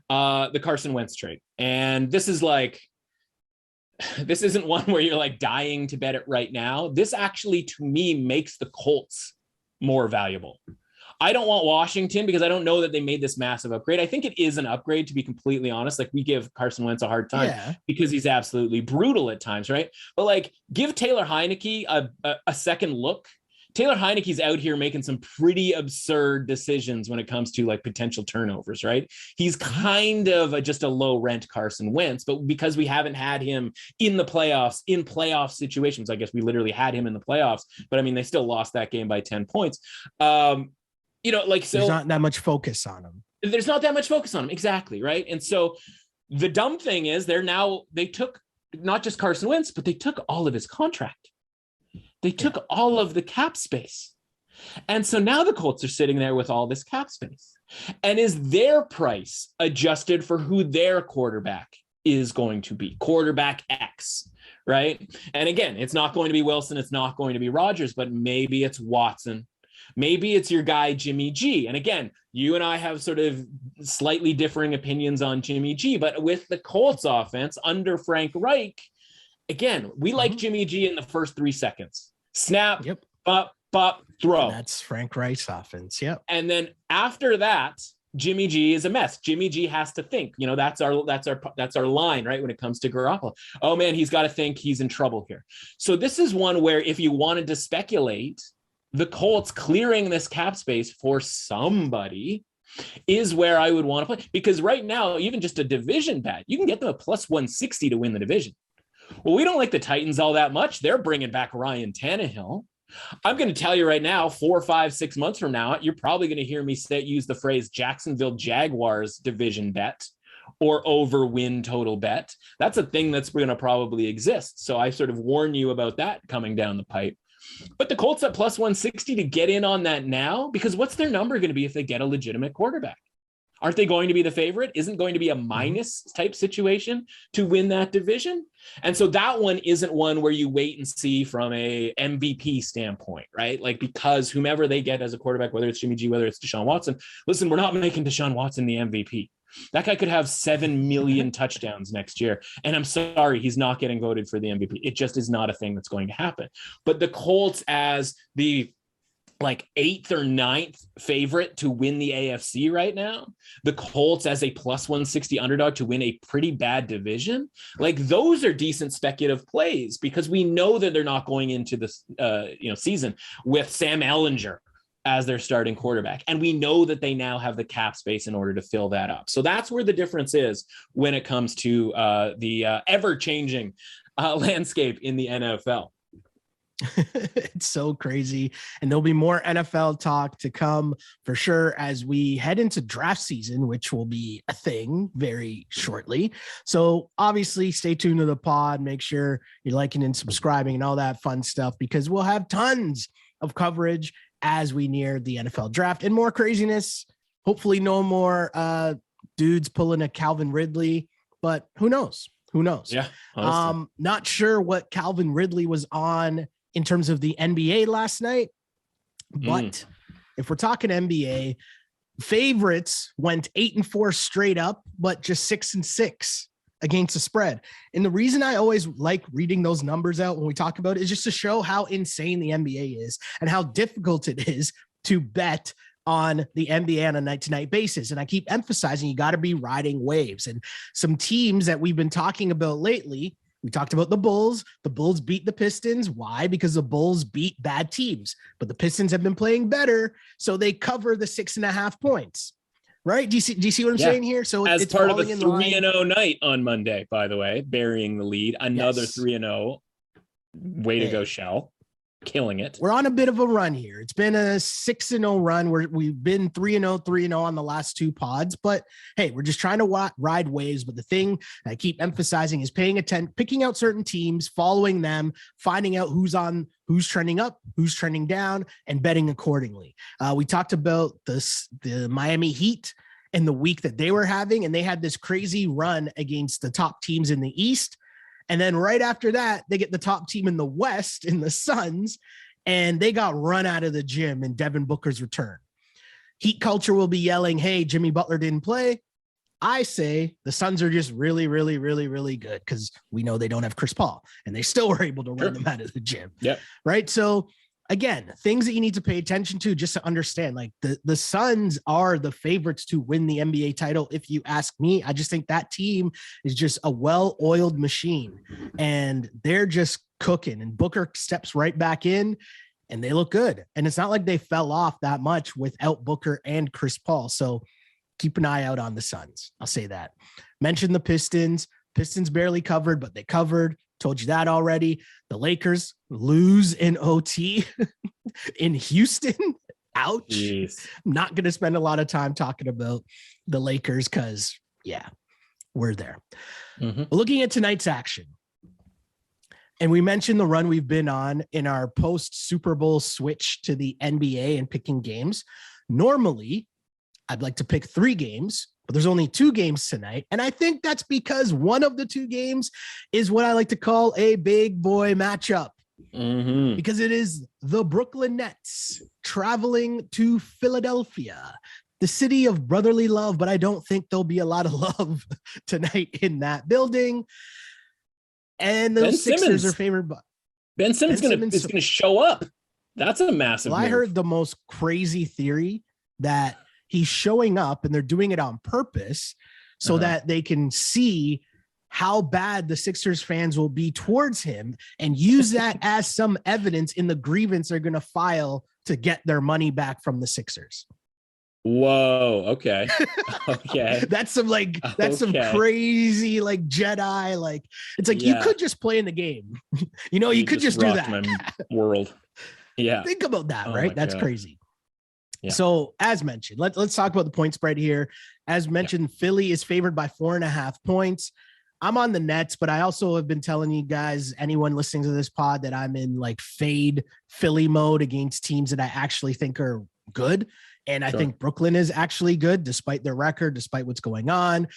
Speaker 3: the Carson Wentz trade. And this is like, this isn't one where you're like dying to bet it right now. This actually, to me, makes the Colts more valuable. I don't want Washington because I don't know that they made this massive upgrade. I think it is an upgrade, to be completely honest. Like, we give Carson Wentz a hard time because he's absolutely brutal at times, right? But like, give Taylor Heineke a second look Taylor Heineke's out here making some pretty absurd decisions when it comes to like potential turnovers, right? He's kind of just a low rent Carson Wentz, but because we haven't had him in the playoffs, in playoff situations, I guess we literally had him in the playoffs, but I mean, they still lost that game by 10 points. You know, like, so
Speaker 2: there's not that much focus on him.
Speaker 3: There's not that much focus on him. Exactly. Right. And so the dumb thing is they took not just Carson Wentz, but they took all of his contract. They took all of the cap space. And so now the Colts are sitting there with all this cap space. And is their price adjusted for who their quarterback is going to be? Quarterback X, right? And again, it's not going to be Wilson. It's not going to be Rodgers, but maybe it's Watson. Maybe it's your guy, Jimmy G. And again, you and I have sort of slightly differing opinions on Jimmy G, but with the Colts offense under Frank Reich, again, we like Jimmy G in the first 3 seconds. Snap, bop, throw.
Speaker 2: That's Frank Reich's offense. Yep.
Speaker 3: And then after that, Jimmy G is a mess. Jimmy G has to think. You know, that's our line, right? When it comes to Garoppolo. Oh man, he's got to think he's in trouble here. So this is one where if you wanted to speculate, the Colts clearing this cap space for somebody is where I would want to play. Because right now, even just a division bet, you can get them a plus 160 to win the division. Well, we don't like the Titans all that much. They're bringing back Ryan Tannehill. I'm going to tell you right now, 4, 5, 6 months from now, you're probably going to hear me use the phrase Jacksonville Jaguars division bet or over win total bet. That's a thing that's going to probably exist. So I sort of warn you about that coming down the pipe. But the Colts at plus 160 to get in on that now, because what's their number going to be if they get a legitimate quarterback? Aren't they going to be the favorite? Isn't going to be a minus type situation to win that division? And so that one isn't one where you wait and see from a MVP standpoint, right? Like, because whomever they get as a quarterback, whether it's Jimmy G, whether it's Deshaun Watson, listen, we're not making Deshaun Watson the MVP. That guy could have 7 million touchdowns next year. And I'm sorry, he's not getting voted for the MVP. It just is not a thing that's going to happen. But the Colts as the like 8th or 9th favorite to win the AFC right now, the Colts as a plus 160 underdog to win a pretty bad division, like those are decent speculative plays because we know that they're not going into this season with Sam Ehlinger as their starting quarterback. And we know that they now have the cap space in order to fill that up. So that's where the difference is when it comes to the ever-changing landscape in the NFL.
Speaker 2: It's so crazy. And there'll be more NFL talk to come for sure as we head into draft season, which will be a thing very shortly. So obviously stay tuned to the pod. Make sure you're liking and subscribing and all that fun stuff, because we'll have tons of coverage as we near the NFL draft and more craziness. Hopefully no more dudes pulling a Calvin Ridley, but who knows? Who knows?
Speaker 3: Yeah.
Speaker 2: Not sure what Calvin Ridley was on in terms of the NBA last night, but if we're talking NBA, favorites went 8-4 straight up, but just 6-6 against the spread. And the reason I always like reading those numbers out when we talk about it is just to show how insane the NBA is and how difficult it is to bet on the NBA on a night-to-night basis. And I keep emphasizing you got to be riding waves. And some teams that we've been talking about lately, we talked about the Bulls. The Bulls beat the Pistons. Why? Because the Bulls beat bad teams, but the Pistons have been playing better, so they cover the 6.5 points. Right? Do you see what I'm saying here? So
Speaker 3: as
Speaker 2: it's
Speaker 3: part of a 3-0 night on Monday, by the way, burying the lead, another 3-0. Way to go, Shell. Killing it.
Speaker 2: We're on a bit of a run here. It's been a 6-0 run where we've been 3-0 on the last 2 pods, but hey, we're just trying to ride waves. But the thing I keep emphasizing is paying attention, picking out certain teams, following them, finding out who's trending up, who's trending down, and betting accordingly. We talked about the Miami Heat and the week that they were having, and they had this crazy run against the top teams in the East. And then right after that, they get the top team in the West in the Suns, and they got run out of the gym in Devin Booker's return. Heat culture will be yelling, hey, Jimmy Butler didn't play. I say the Suns are just really, really, really, really good because we know they don't have Chris Paul, and they still were able to run them out of the gym.
Speaker 3: Yep.
Speaker 2: Right. So again, things that you need to pay attention to just to understand, like the Suns are the favorites to win the NBA title. If you ask me, I just think that team is just a well-oiled machine and they're just cooking, and Booker steps right back in. and they look good. And it's not like they fell off that much without Booker and Chris Paul. So keep an eye out on the Suns. I'll say that. Mentioned the Pistons. Pistons barely covered, but they covered. Told you that already. The Lakers lose in OT in Houston. Ouch.
Speaker 3: Jeez.
Speaker 2: I'm not going to spend a lot of time talking about the Lakers because, yeah, we're there. Looking at tonight's action, and we mentioned the run we've been on in our post Super Bowl switch to the NBA and picking games. Normally, I'd like to pick 3 games, but there's only 2 games tonight. And I think that's because one of the 2 games is what I like to call a big boy matchup. Because it is the Brooklyn Nets traveling to Philadelphia, the city of brotherly love, but I don't think there'll be a lot of love tonight in that building. And the Sixers are favored by
Speaker 3: Ben Simmons is going to show up. That's a massive move.
Speaker 2: I heard the most crazy theory that he's showing up and they're doing it on purpose so that they can see how bad the Sixers fans will be towards him and use that as some evidence in the grievance they're going to file to get their money back from the Sixers.
Speaker 3: Whoa. Okay. Okay.
Speaker 2: That's some some crazy like Jedi. Like it's like, you could just play in the game. You could just do that.
Speaker 3: My world. Yeah.
Speaker 2: Think about that, right? That's
Speaker 3: God.
Speaker 2: Crazy.
Speaker 3: Yeah.
Speaker 2: So as mentioned, let's talk about the point spread here. As mentioned, Philly is favored by 4.5 points. I'm on the Nets, but I also have been telling you guys, anyone listening to this pod, that I'm in like fade Philly mode against teams that I actually think are good. And I think Brooklyn is actually good despite their record, despite what's going on.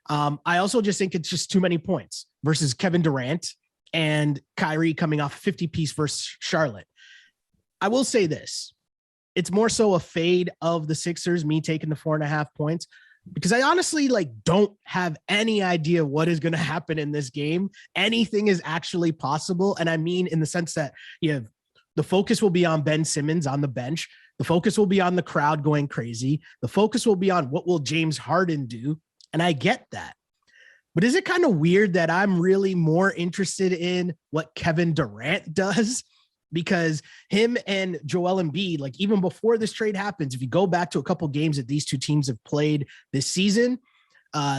Speaker 2: I also just think it's just too many points versus Kevin Durant and Kyrie coming off 50-piece versus Charlotte. I will say this. It's more so a fade of the Sixers, me taking the 4.5 points, because I honestly don't have any idea what is going to happen in this game. Anything is actually possible. And I mean, in the sense that the focus will be on Ben Simmons on the bench. The focus will be on the crowd going crazy. The focus will be on what will James Harden do. And I get that. But is it kind of weird that I'm really more interested in what Kevin Durant does? Because him and Joel Embiid, like even before this trade happens, if you go back to a couple games that these 2 teams have played this season,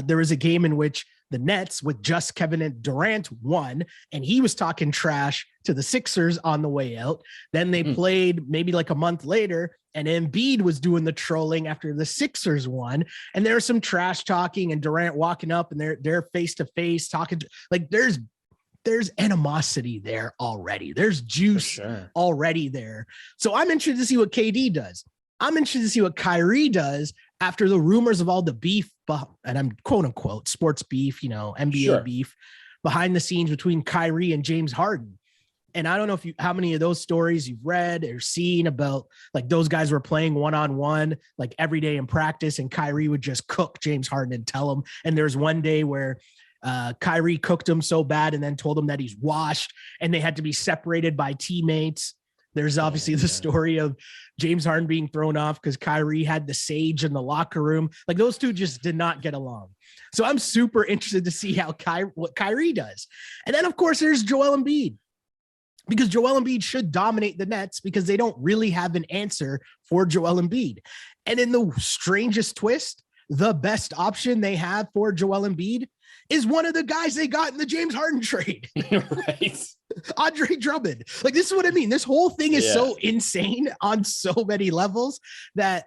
Speaker 2: there was a game in which the Nets with just Kevin and Durant won, and he was talking trash to the Sixers on the way out. Then they played maybe like a month later, and Embiid was doing the trolling after the Sixers won. And there was some trash talking and Durant walking up and they're face to face talking there's animosity there already. There's juice already there. So I'm interested to see what KD does. I'm interested to see what Kyrie does after the rumors of all the beef, and I'm quote unquote sports beef, NBA beef behind the scenes between Kyrie and James Harden. And I don't know how many of those stories you've read or seen about like those guys were playing one-on-one like every day in practice, and Kyrie would just cook James Harden and tell him. And there's one day where Kyrie cooked him so bad and then told him that he's washed, and they had to be separated by teammates. There's obviously the story of James Harden being thrown off because Kyrie had the sage in the locker room. Like those 2 just did not get along. So I'm super interested to see what Kyrie does. And then of course there's Joel Embiid, because Joel Embiid should dominate the Nets because they don't really have an answer for Joel Embiid. And in the strangest twist, the best option they have for Joel Embiid is one of the guys they got in the James Harden trade.
Speaker 3: Right.
Speaker 2: Andre Drummond. Like, this is what I mean. This whole thing is so insane on so many levels that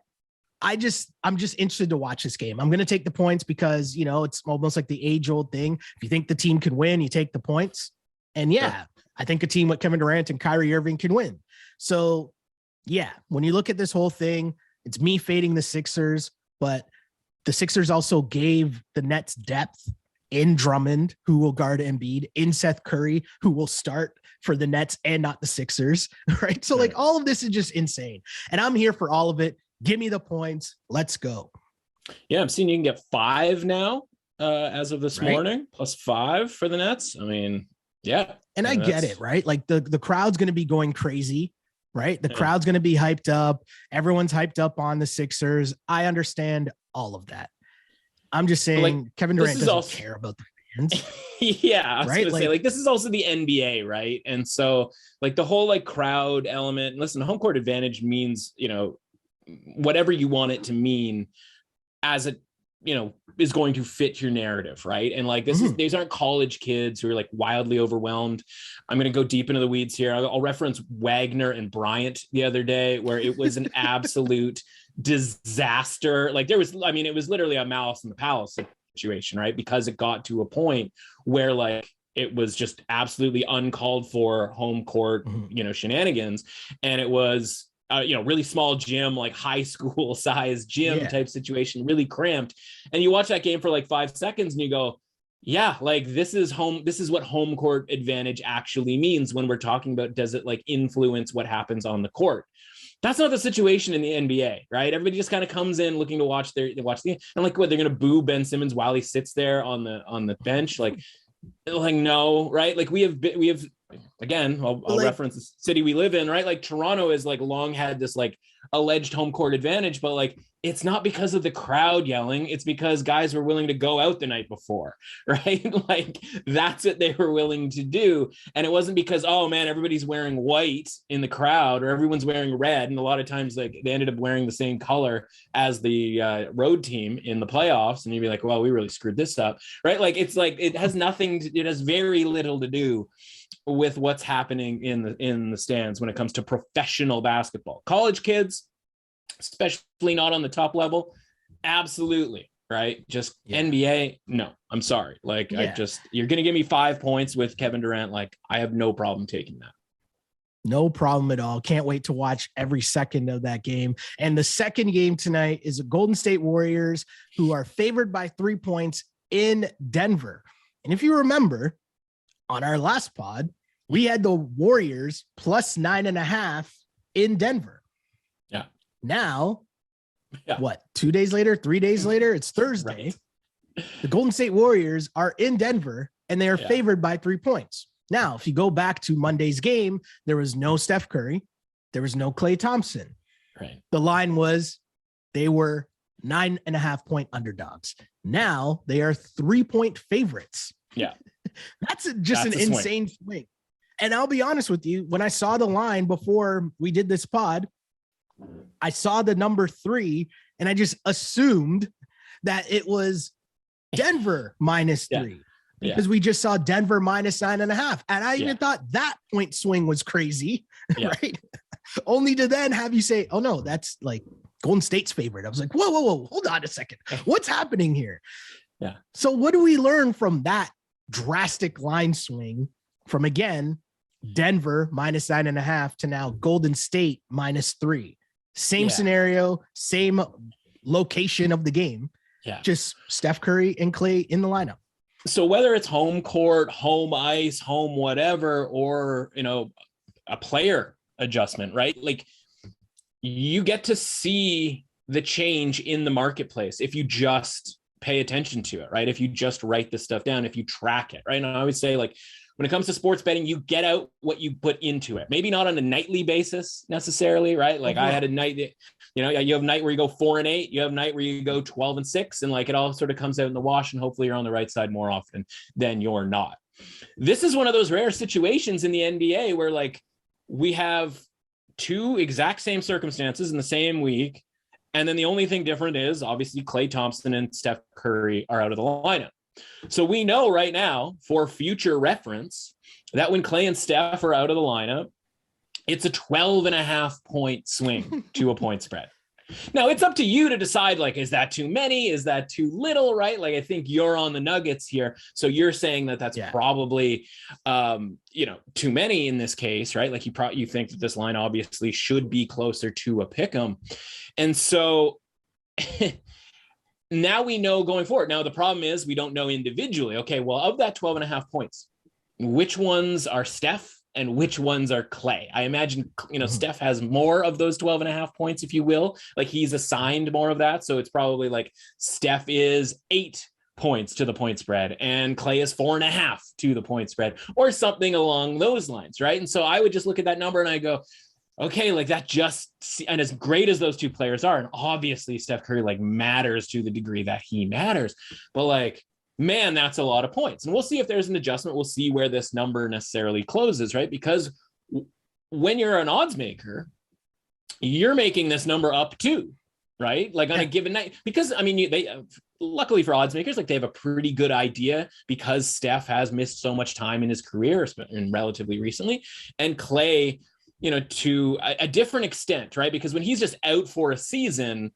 Speaker 2: I'm just interested to watch this game. I'm going to take the points because, it's almost like the age old thing. If you think the team can win, you take the points. And I think a team with Kevin Durant and Kyrie Irving can win. So when you look at this whole thing, it's me fading the Sixers, but the Sixers also gave the Nets depth in Drummond, who will guard Embiid, in Seth Curry, who will start for the Nets and not the Sixers, right? So like all of this is just insane. And I'm here for all of it. Give me the points. Let's go.
Speaker 3: Yeah, I'm seeing you can get 5 now as of this morning, plus 5 for the Nets. I mean,
Speaker 2: And I get it, right? Like the crowd's going to be going crazy, right? The crowd's going to be hyped up. Everyone's hyped up on the Sixers. I understand all of that. I'm just saying Kevin Durant doesn't care about the stands.
Speaker 3: Yeah, I was
Speaker 2: right?
Speaker 3: gonna say, like, this is also the NBA, right? And so, like, the whole like crowd element. Listen, home court advantage means, you know, whatever you want it to mean, as it, you know, is going to fit your narrative, right? And like, these aren't college kids who are like wildly overwhelmed. I'm going to go deep into the weeds here. I'll reference Wagner and Bryant the other day, where it was an absolute disaster. Like, there was, I mean, it was literally a Malice in the Palace situation, right? Because it got to a point where like it was just absolutely uncalled for home court, you know, shenanigans. And it was, you know, really small gym, like high school size gym type situation, really cramped. And you watch that game for like 5 seconds and you go, yeah, like this is what home court advantage actually means when we're talking about, does it like influence what happens on the court? That's not the situation in the NBA, right? Everybody just kind of comes in looking to watch the, and like, what, they're going to boo Ben Simmons while he sits there on the bench. Like no, right? Like we have, again, I'll like, reference the city we live in, right? Like Toronto is like long had this like alleged home court advantage, but like, it's not because of the crowd yelling. It's because guys were willing to go out the night before, right? Like that's what they were willing to do. And it wasn't because, oh man, everybody's wearing white in the crowd or everyone's wearing red. And a lot of times like they ended up wearing the same color as the road team in the playoffs. And you'd be like, well, we really screwed this up, right? Like, it's like, it has very little to do with what's happening in the stands when it comes to professional basketball. College kids, especially not on the top level, absolutely, right? Just NBA, no, I'm sorry. Like, you're going to give me 5 points with Kevin Durant. Like, I have no problem taking that.
Speaker 2: No problem at all. Can't wait to watch every second of that game. And the second game tonight is the Golden State Warriors, who are favored by 3 points in Denver. And if you remember, on our last pod, we had the Warriors plus 9.5 in Denver.
Speaker 3: Yeah.
Speaker 2: Now, what, 2 days later, 3 days later, it's Thursday. Right. The Golden State Warriors are in Denver and they are favored by 3 points. Now, if you go back to Monday's game, there was no Steph Curry. There was no Klay Thompson.
Speaker 3: Right.
Speaker 2: The line was they were 9.5 point underdogs. Now they are 3 point favorites.
Speaker 3: Yeah.
Speaker 2: That's an insane swing. And I'll be honest with you, when I saw the line before we did this pod, I saw the number 3 and I just assumed that it was Denver minus 3 because we just saw Denver minus 9.5. And I even thought that point swing was crazy, right? Only to then have you say, oh no, that's like Golden State's favorite. I was like, whoa, hold on a second. What's happening here?
Speaker 3: Yeah.
Speaker 2: So what do we learn from that drastic line swing from, again, Denver minus 9.5 to now Golden State minus 3? Same scenario, same location of the game. Yeah. Just Steph Curry and Klay in the lineup.
Speaker 3: So whether it's home court, home ice, home whatever, or, you know, a player adjustment, right? Like, you get to see the change in the marketplace if you just pay attention to it, right? If you just write this stuff down, if you track it, right? And I always say, like, when it comes to sports betting, you get out what you put into it. Maybe not on a nightly basis necessarily, right? Like I had a night that, you know, you have a night where you go 4-8, you have a night where you go 12-6, and like it all sort of comes out in the wash, and hopefully you're on the right side more often than you're not. This is one of those rare situations in the NBA where like we have two exact same circumstances in the same week. And then the only thing different is obviously Klay Thompson and Steph Curry are out of the lineup. So we know right now, for future reference, that when Klay and Steph are out of the lineup, it's a 12.5 point swing to a point spread. Now, it's up to you to decide, like, is that too many? Is that too little, right? Like, I think you're on the Nuggets here. So you're saying that that's probably, you know, too many in this case, right? Like, you think that this line obviously should be closer to a pick 'em. And so now we know going forward. Now, the problem is we don't know individually. Okay, well, of that 12.5 points, which ones are Steph and which ones are Klay? I imagine, you know, Steph has more of those 12.5 points, if you will. Like, he's assigned more of that. So it's probably like Steph is 8 points to the point spread and Klay is 4.5 to the point spread, or something along those lines, right? And so I would just look at that number and I go, okay, like that just, and as great as those two players are, and obviously Steph Curry like matters to the degree that he matters, but like man, that's a lot of points. And we'll see if there's an adjustment. We'll see where this number necessarily closes, right? Because when you're an odds maker, you're making this number up too, right? Like on a given night, because I mean, they luckily for odds makers, like they have a pretty good idea because Steph has missed so much time in his career and relatively recently, and Clay, you know, to a different extent, right? Because when he's just out for a season,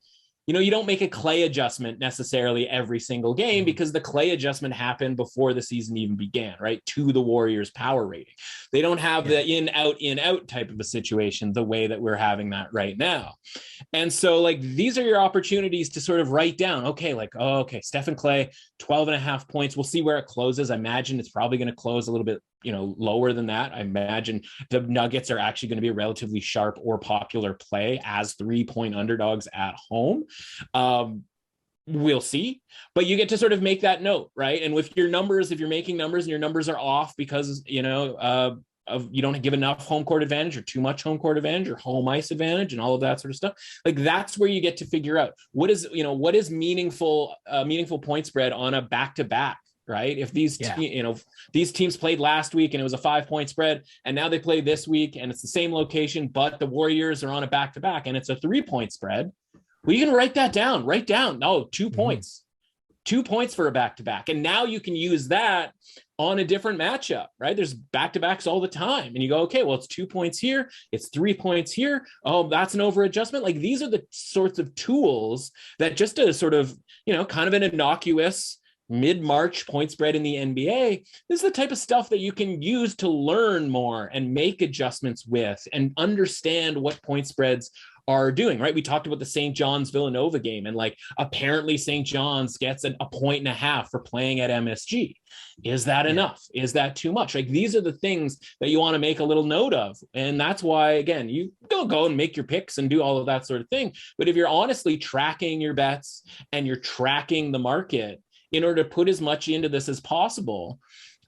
Speaker 3: you know, you don't make a Clay adjustment necessarily every single game because the Clay adjustment happened before the season even began, right? To the Warriors' power rating. They don't have the in, out type of a situation the way that we're having that right now. And so like, these are your opportunities to sort of write down, okay, like, oh, okay, Steph and Clay, 12.5 points. We'll see where it closes. I imagine it's probably going to close a little bit, you know, lower than that. I imagine the Nuggets are actually going to be a relatively sharp or popular play as 3-point underdogs at home. We'll see, but you get to sort of make that note, right? And with your numbers, if you're making numbers and your numbers are off because, you know, you don't give enough home court advantage or too much home court advantage or home ice advantage and all of that sort of stuff, like that's where you get to figure out what is meaningful point spread on a back-to-back. Right. If these, these teams played last week and it was a 5-point spread and now they play this week and it's the same location, but the Warriors are on a back-to-back and it's a 3-point spread. Well, you can write down. No, 2 points, 2 points for a back-to-back. And now you can use that on a different matchup, right? There's back-to-backs all the time. And you go, okay, well, it's 2 points here. It's 3 points here. Oh, that's an over adjustment. Like these are the sorts of tools that just a sort of, you know, kind of an innocuous mid-March point spread in the NBA, this is the type of stuff that you can use to learn more and make adjustments with and understand what point spreads are doing, right? We talked about the St. John's Villanova game and like apparently St. John's gets a 1.5 for playing at MSG. Is that enough? Is that too much? Like these are the things that you want to make a little note of. And that's why, again, you don't go and make your picks and do all of that sort of thing. But if you're honestly tracking your bets and you're tracking the market, in order to put as much into this as possible,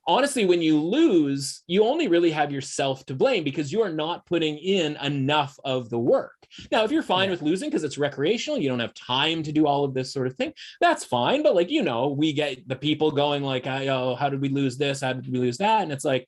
Speaker 3: honestly, when you lose, you only really have yourself to blame because you are not putting in enough of the work. Now, if you're fine with losing because it's recreational, you don't have time to do all of this sort of thing, that's fine. But like, you know, we get the people going like, oh, how did we lose this? How did we lose that? And it's like,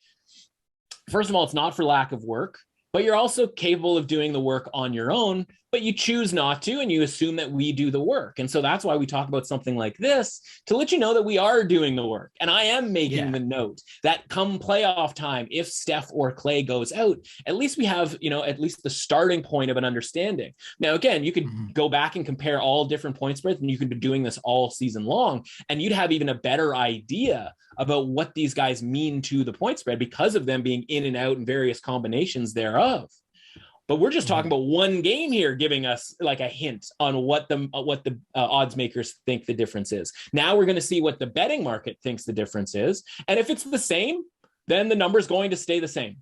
Speaker 3: first of all, it's not for lack of work, but you're also capable of doing the work on your own, but you choose not to, and you assume that we do the work. And so that's why we talk about something like this, to let you know that we are doing the work. And I am making the note that come playoff time, if Steph or Clay goes out, at least we have, you know, at least the starting point of an understanding. Now, again, you could go back and compare all different point spreads, and you could be doing this all season long, and you'd have even a better idea about what these guys mean to the point spread because of them being in and out in various combinations thereof. But we're just talking about one game here, giving us like a hint on what the odds makers think the difference is. Now we're going to see what the betting market thinks the difference is. And if it's the same, then the number is going to stay the same.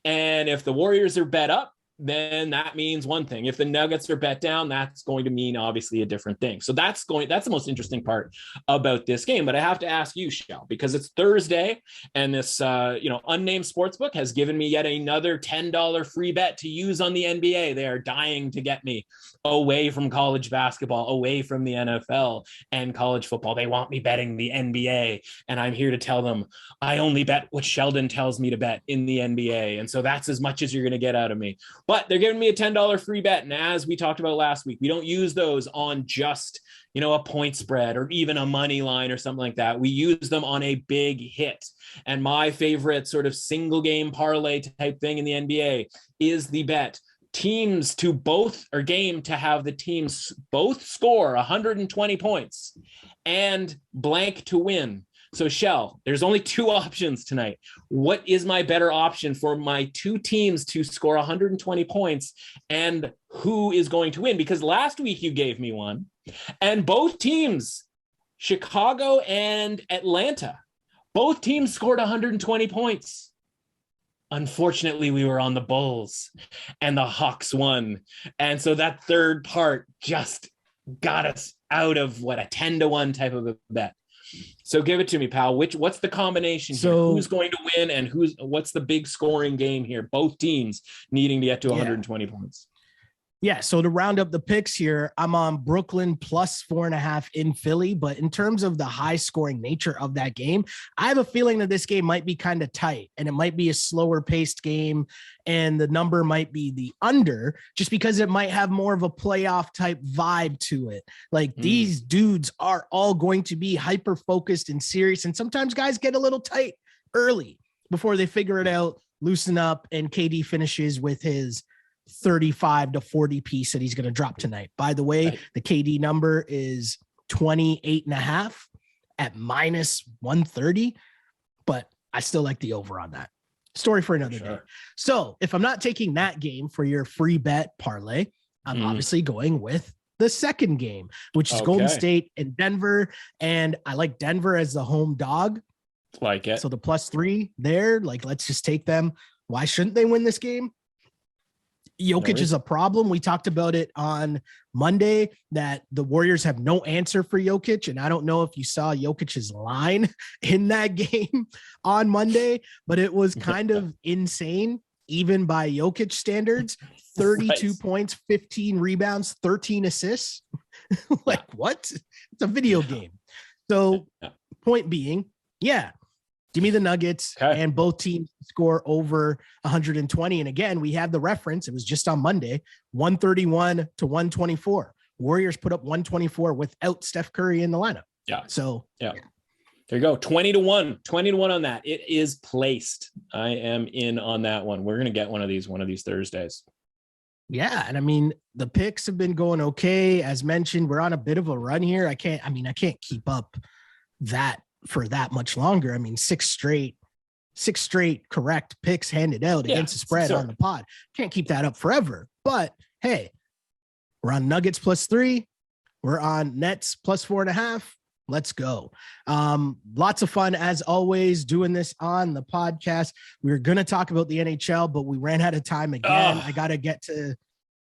Speaker 3: And if the Warriors are bet up, then that means one thing. If the Nuggets are bet down, that's going to mean obviously a different thing. So that's the most interesting part about this game. But I have to ask you, Shell, because it's Thursday and this unnamed sportsbook has given me yet another $10 free bet to use on the NBA. They are dying to get me away from college basketball, away from the NFL and college football. They want me betting the NBA, and I'm here to tell them I only bet what Sheldon tells me to bet in the NBA. And so that's as much as you're going to get out of me. But they're giving me a $10 free bet. And as we talked about last week, we don't use those on just, you know, a point spread or even a money line or something like that. We use them on a big hit. And my favorite sort of single game parlay type thing in the NBA is the bet teams to both, or game to have the teams both score 120 points and blank to win. So Shell, there's only two options tonight. What is my better option for my two teams to score 120 points, and who is going to win? Because last week you gave me one, and both teams, Chicago and Atlanta, both teams scored 120 points. Unfortunately, we were on the Bulls and the Hawks won. And so that third part just got us out of a 10-1 type of a bet. So give it to me, pal. What's the combination here? Who's going to win, and what's the big scoring game here? Both teams needing to get to 120 points.
Speaker 2: Yeah, so to round up the picks here, I'm on Brooklyn plus 4.5 in Philly. But in terms of the high scoring nature of that game, I have a feeling that this game might be kind of tight and it might be a slower paced game. And the number might be the under just because it might have more of a playoff type vibe to it. Like these dudes are all going to be hyper focused and serious. And sometimes guys get a little tight early before they figure it out, loosen up, and KD finishes with his 35 to 40 piece that he's going to drop tonight. By the way, the KD number is 28.5 at minus 130, but I still like the over on that. Story for another day. So if I'm not taking that game for your free bet parlay, I'm obviously going with the second game, which is Golden State and Denver. And I like Denver as the home dog.
Speaker 3: Like it.
Speaker 2: So the +3 there, like, let's just take them. Why shouldn't they win this game? Jokic is a problem. We talked about it on Monday that the Warriors have no answer for Jokic. And I don't know if you saw Jokic's line in that game on Monday, but it was kind of insane, even by Jokic standards. 32 points, 15 rebounds, 13 assists. Like, what? It's a video game. So point being, give me the Nuggets and both teams score over 120. And again, we have the reference. It was just on Monday, 131 to 124. Warriors put up 124 without Steph Curry in the lineup. So there
Speaker 3: you go. 20-1 on that. It is placed. I am in on that one. We're going to get one of these Thursdays.
Speaker 2: Yeah. And I mean, the picks have been going okay. As mentioned, we're on a bit of a run here. I can't keep up that for that much longer. I mean, six straight correct picks handed out against the spread on the pod. Can't keep that up forever. But hey, we're on Nuggets +3. We're on Nets +4.5. Let's go. Lots of fun as always doing this on the podcast. We were going to talk about the NHL, but we ran out of time again.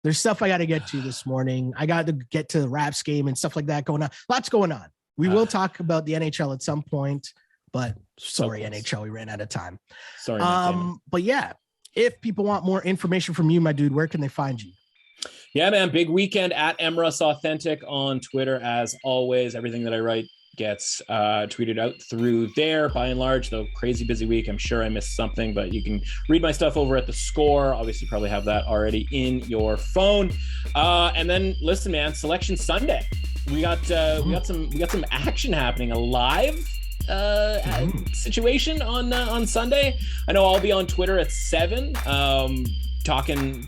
Speaker 2: There's stuff I got to get to this morning. I got to get to the Raps game and stuff like that going on. Lots going on. We will talk about the NHL at some point, but sorry, NHL, we ran out of time.
Speaker 3: Sorry.
Speaker 2: But yeah, if people want more information from you, my dude, where can they find you?
Speaker 3: Yeah, man. Big weekend at Emrus Authentic on Twitter. As always, everything that I write gets tweeted out through there. By and large, though, crazy busy week. I'm sure I missed something, but you can read my stuff over at The Score. Obviously, probably have that already in your phone. And then listen, man, Selection Sunday. We got some action happening. A live situation on Sunday. I know I'll be on Twitter at 7. Talking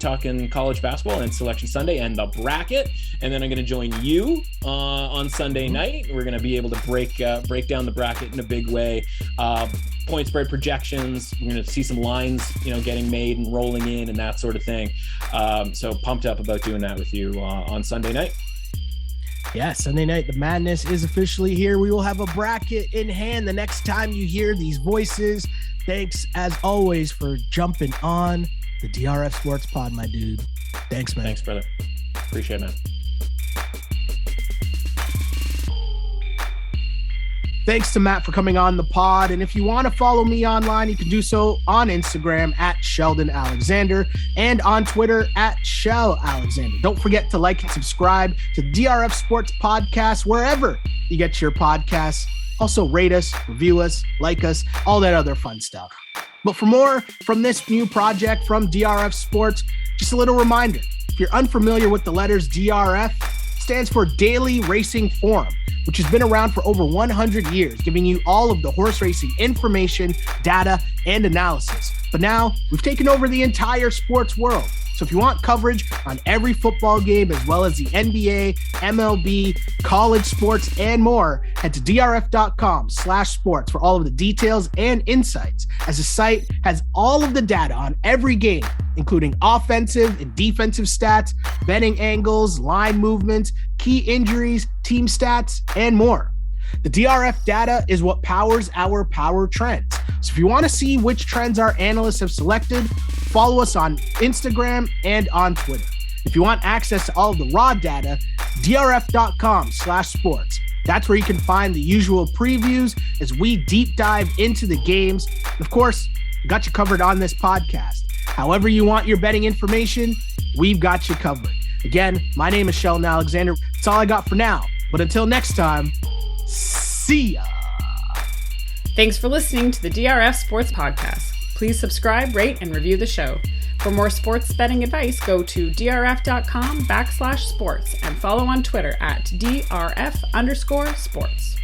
Speaker 3: college basketball and Selection Sunday and the bracket, and then I'm going to join you on Sunday night. We're going to be able to break down the bracket in a big way. Point spread projections. We're going to see some lines, getting made and rolling in and that sort of thing. So pumped up about doing that with you on Sunday night.
Speaker 2: Yeah, Sunday night, the madness is officially here. We will have a bracket in hand the next time you hear these voices. Thanks, as always, for jumping on the DRF Sports Pod, my dude. Thanks, man.
Speaker 3: Thanks, brother. Appreciate it, man.
Speaker 2: Thanks to Matt for coming on the pod. And if you want to follow me online, you can do so on Instagram at Sheldon Alexander and on Twitter at Shell Alexander. Don't forget to like and subscribe to DRF Sports Podcast wherever you get your podcasts. Also rate us, review us, like us, all that other fun stuff. But for more from this new project from DRF Sports, just a little reminder. If you're unfamiliar with the letters DRF, stands for Daily Racing Forum, which has been around for over 100 years, giving you all of the horse racing information, data, and analysis. But now we've taken over the entire sports world. So if you want coverage on every football game, as well as the NBA, MLB, college sports, and more, head to drf.com/sports for all of the details and insights, as the site has all of the data on every game, including offensive and defensive stats, betting angles, line movements, key injuries, team stats, and more. The DRF data is what powers our power trends. So if you want to see which trends our analysts have selected, follow us on Instagram and on Twitter. If you want access to all of the raw data, drf.com/sports. That's where you can find the usual previews as we deep dive into the games. And of course, we got you covered on this podcast. However you want your betting information, we've got you covered. Again, my name is Sheldon Alexander. That's all I got for now. But until next time, see ya.
Speaker 1: Thanks for listening to the DRF Sports Podcast. Please subscribe, rate, and review the show. For more sports betting advice, go to drf.com/sports and follow on Twitter at @DRF_sports.